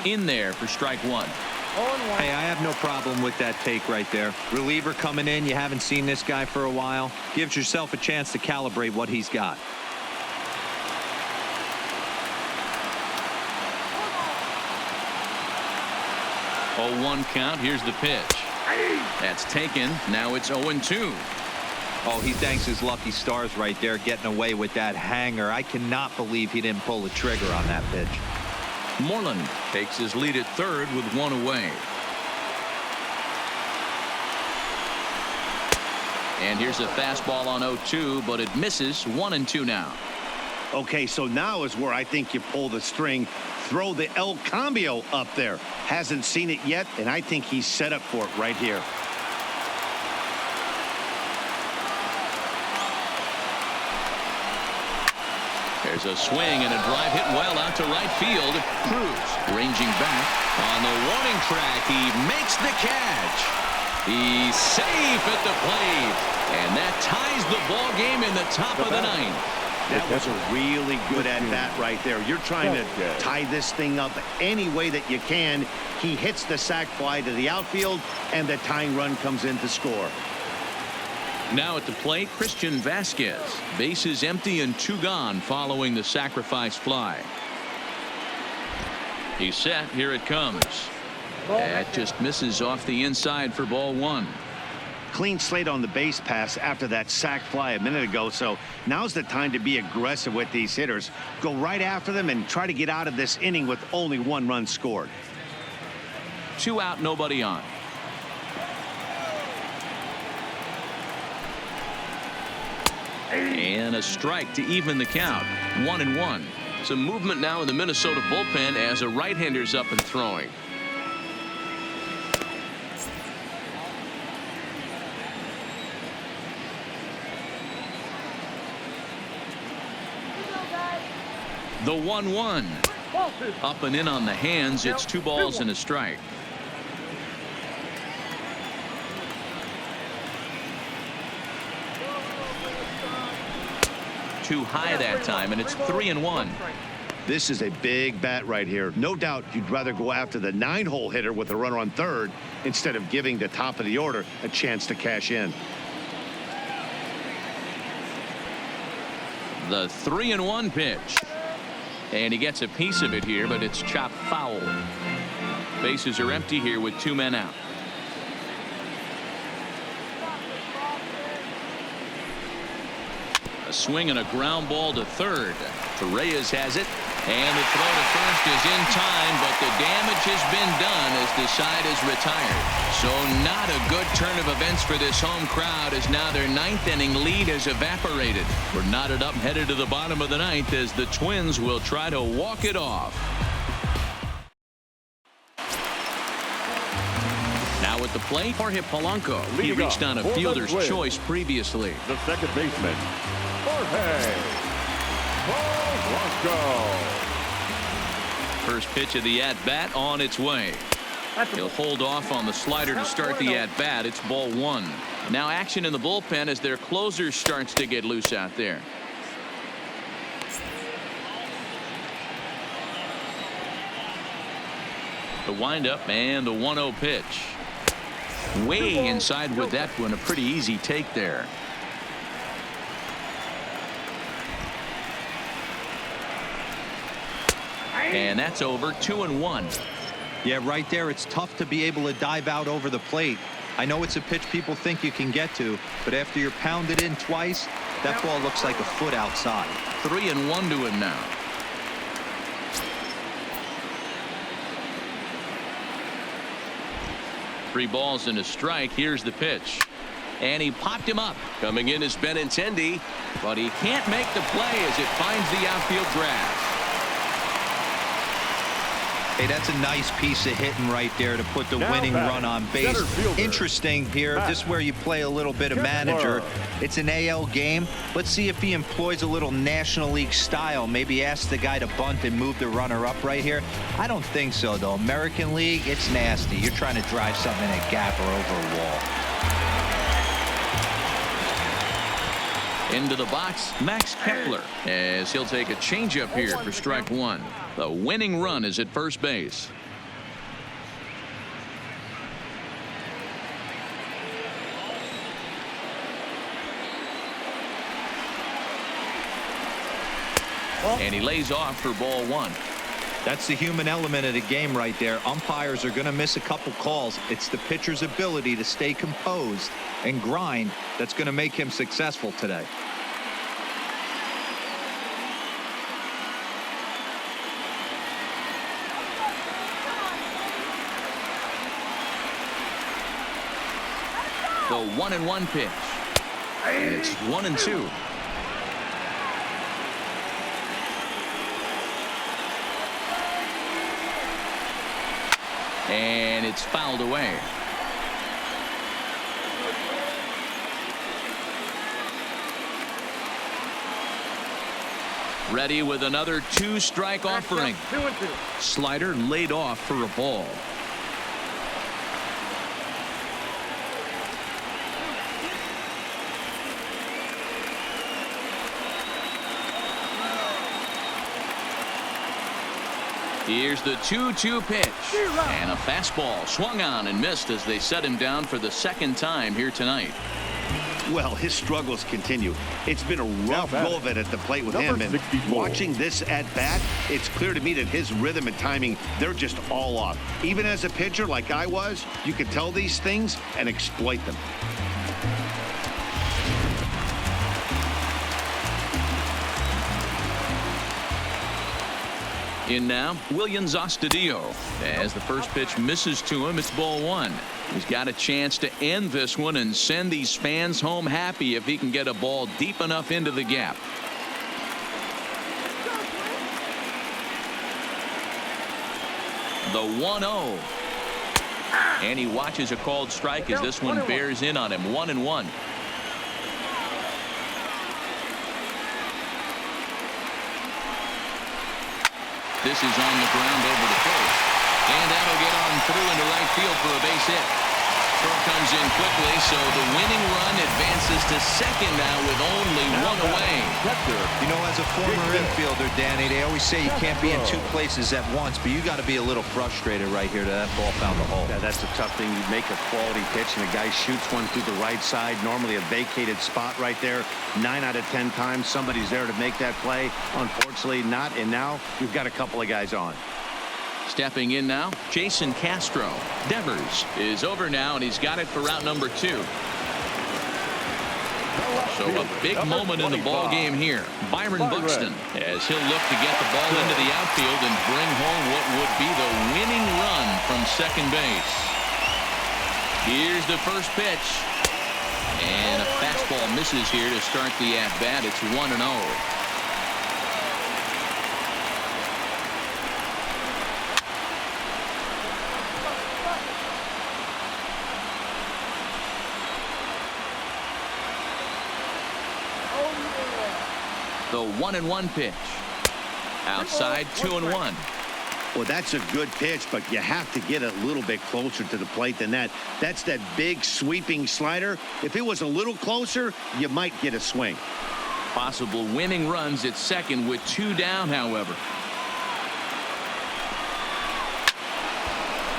In there for strike 1. Hey, I have no problem with that take right there. Reliever coming in. You haven't seen this guy for a while. Gives yourself a chance to calibrate what he's got. Oh, 1 count. Here's the pitch. That's taken. Now it's 0-2. Oh, he thanks his lucky stars right there getting away with that hanger. I cannot believe he didn't pull the trigger on that pitch. Moreland takes his lead at third with 1 away. And here's a fastball on 0-2, but it misses. 1-2 now. Okay, so now is where I think you pull the string. Throw the El Cambio up there. Hasn't seen it yet, and I think he's set up for it right here. There's a swing and a drive hit well out to right field. CRUZ ranging back on the warning track. He makes the catch. He's safe at the plate, and that ties the ball game in the top of the 9th. That was a really good at-bat right there. You're trying to tie this thing up any way that you can. He hits the sac fly to the outfield, and the tying run comes in to score. Now at the plate, Christian Vasquez. Bases empty and 2 gone following the sacrifice fly. He's set. Here it comes. That just misses off the inside for ball 1. Clean slate on the base pass after that sac fly a minute ago, so now's the time to be aggressive with these hitters. Go right after them and try to get out of this inning with only 1 run scored. 2 out, nobody on. And a strike to even the count. 1-1. Some movement now in the Minnesota bullpen as a right-hander's up and throwing. The 1-1. Ball two. Up and in on the hands. It's 2 balls and a strike. Too high that time, and it's 3-1. This is a big bat right here. No doubt you'd rather go after the 9-hole hitter with a runner on third instead of giving the top of the order a chance to cash in. The 3-1 pitch. And he gets a piece of it here, but it's chopped foul. Bases are empty here with 2 men out. A swing and a ground ball to third. Reyes has it, and the throw to first is in time, but the damage has been done as the side is retired. So not a good turn of events for this home crowd, as now their 9th inning lead has evaporated. We're knotted up headed to the bottom of the 9th as the Twins will try to walk it off. Now at the plate, Jorge Polanco. He reached on a fielder's choice previously. The second baseman, Jorge Polanco. First pitch of the at-bat on its way. He'll hold off on the slider to start the at-bat. It's ball 1. Now action in the bullpen as their closer starts to get loose out there. The windup and the 1-0 pitch. Way inside with that one. A pretty easy take there. And that's over. 2-1. Yeah, right there. It's tough to be able to dive out over the plate. I know it's a pitch people think you can get to, but after you're pounded in twice, that ball looks like a foot outside. 3-1 to him now. Three balls and a strike. Here's the pitch. And he popped him up. Coming in is Benintendi, but he can't make the play as it finds the outfield grass. Hey, that's a nice piece of hitting right there to put the winning run on base. Interesting here. This is where you play a little bit of manager. It's an AL game. Let's see if he employs a little National League style. Maybe ask the guy to bunt and move the runner up right here. I don't think so, though. American League, it's nasty. You're trying to drive something in a gap or over a wall. Into the box, Max Kepler, as he'll take a changeup here for strike 1. The winning run is at first base. And he lays off for ball 1. That's the human element of the game right there. Umpires are going to miss a couple calls. It's the pitcher's ability to stay composed and grind that's going to make him successful today. The 1-1 pitch. It's 1-2. And it's fouled away. Ready with another 2-strike offering. 2-2. Slider laid off for a ball. Here's the 2-2 pitch, and a fastball swung on and missed as they set him down for the second time here tonight. Well, his struggles continue. It's been a rough go of it at the plate with him, and watching this at bat, it's clear to me that his rhythm and timing, they're just all off. Even as a pitcher like I was, you could tell these things and exploit them. In now, Williams Astudillo. As the first pitch misses to him, it's ball 1. He's got a chance to end this one and send these fans home happy if he can get a ball deep enough into the gap. The 1-0. And he watches a called strike as this one bears in on him. 1-1. This is on the ground over the first. And that'll get on through into right field for a base hit. Throw comes in quickly, so the winning run advances to second now with only one away. You know, as a former infielder, Danny, they always say you can't be in two places at once, but you got to be a little frustrated right here that that ball found the hole. Yeah, that's a tough thing. You make a quality pitch and a guy shoots one through the right side, normally a vacated spot right there. 9 out of 10 times somebody's there to make that play. Unfortunately not, and now we've got a couple of guys on. Stepping in now, Jason Castro. Devers is over now, and he's got it for route number 2. So a big moment in the ball game here. Byron Buxton, as he'll look to get the ball into the outfield and bring home what would be the winning run from second base. Here's the first pitch. And a fastball misses here to start the at-bat. It's 1-0. The 1-1 pitch. Outside, 2-1. Well, that's a good pitch, but you have to get a little bit closer to the plate than that. That's that big sweeping slider. If it was a little closer, you might get a swing. Possible winning runs at second with 2 down, however.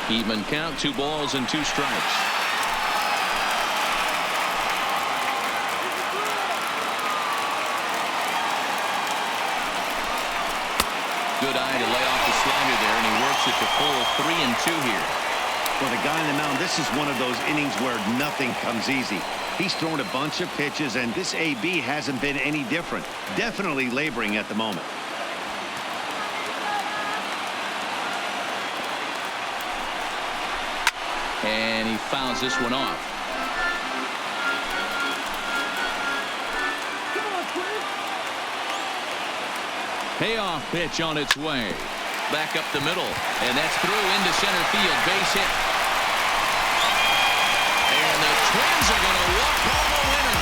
Even count, 2 balls and 2 strikes. Good eye to lay off the slider there, and he works it to full 3-2 here. For the guy on the mound, this is one of those innings where nothing comes easy. He's thrown a bunch of pitches, and this AB hasn't been any different. Definitely laboring at the moment. And he fouls this one off. Payoff pitch on its way. Back up the middle, and that's through into center field. Base hit. And the Twins are going to walk home a winner.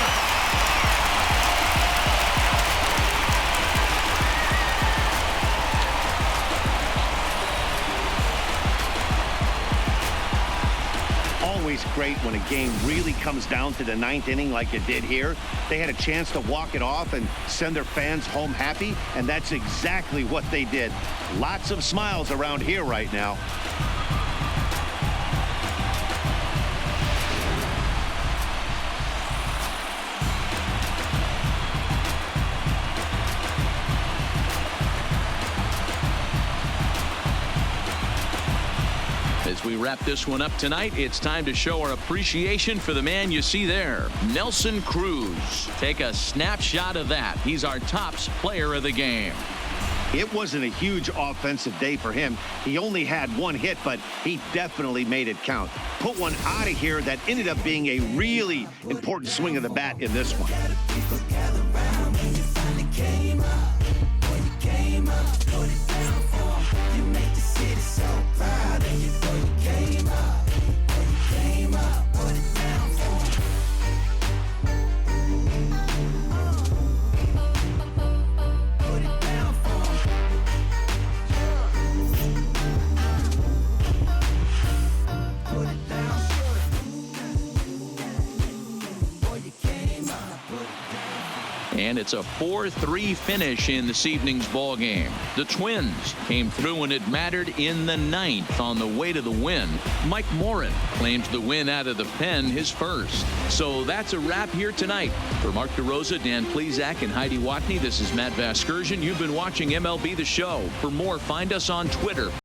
Always great when a game really comes down to the 9th inning like it did here. They had a chance to walk it off and send their fans home happy, and that's exactly what they did. Lots of smiles around here right now. As we wrap this one up tonight, it's time to show our appreciation for the man you see there, Nelson Cruz. Take a snapshot of that. He's our tops player of the game. It wasn't a huge offensive day for him. He only had 1 hit, but he definitely made it count. Put one out of here that ended up being a really important swing of the bat in this one. And it's a 4-3 finish in this evening's ball game. The Twins came through when it mattered in the 9th on the way to the win. Mike Morin claims the win out of the pen, his first. So that's a wrap here tonight. For Mark DeRosa, Dan Plesac, and Heidi Watney, this is Matt Vasgersian. You've been watching MLB The Show. For more, find us on Twitter.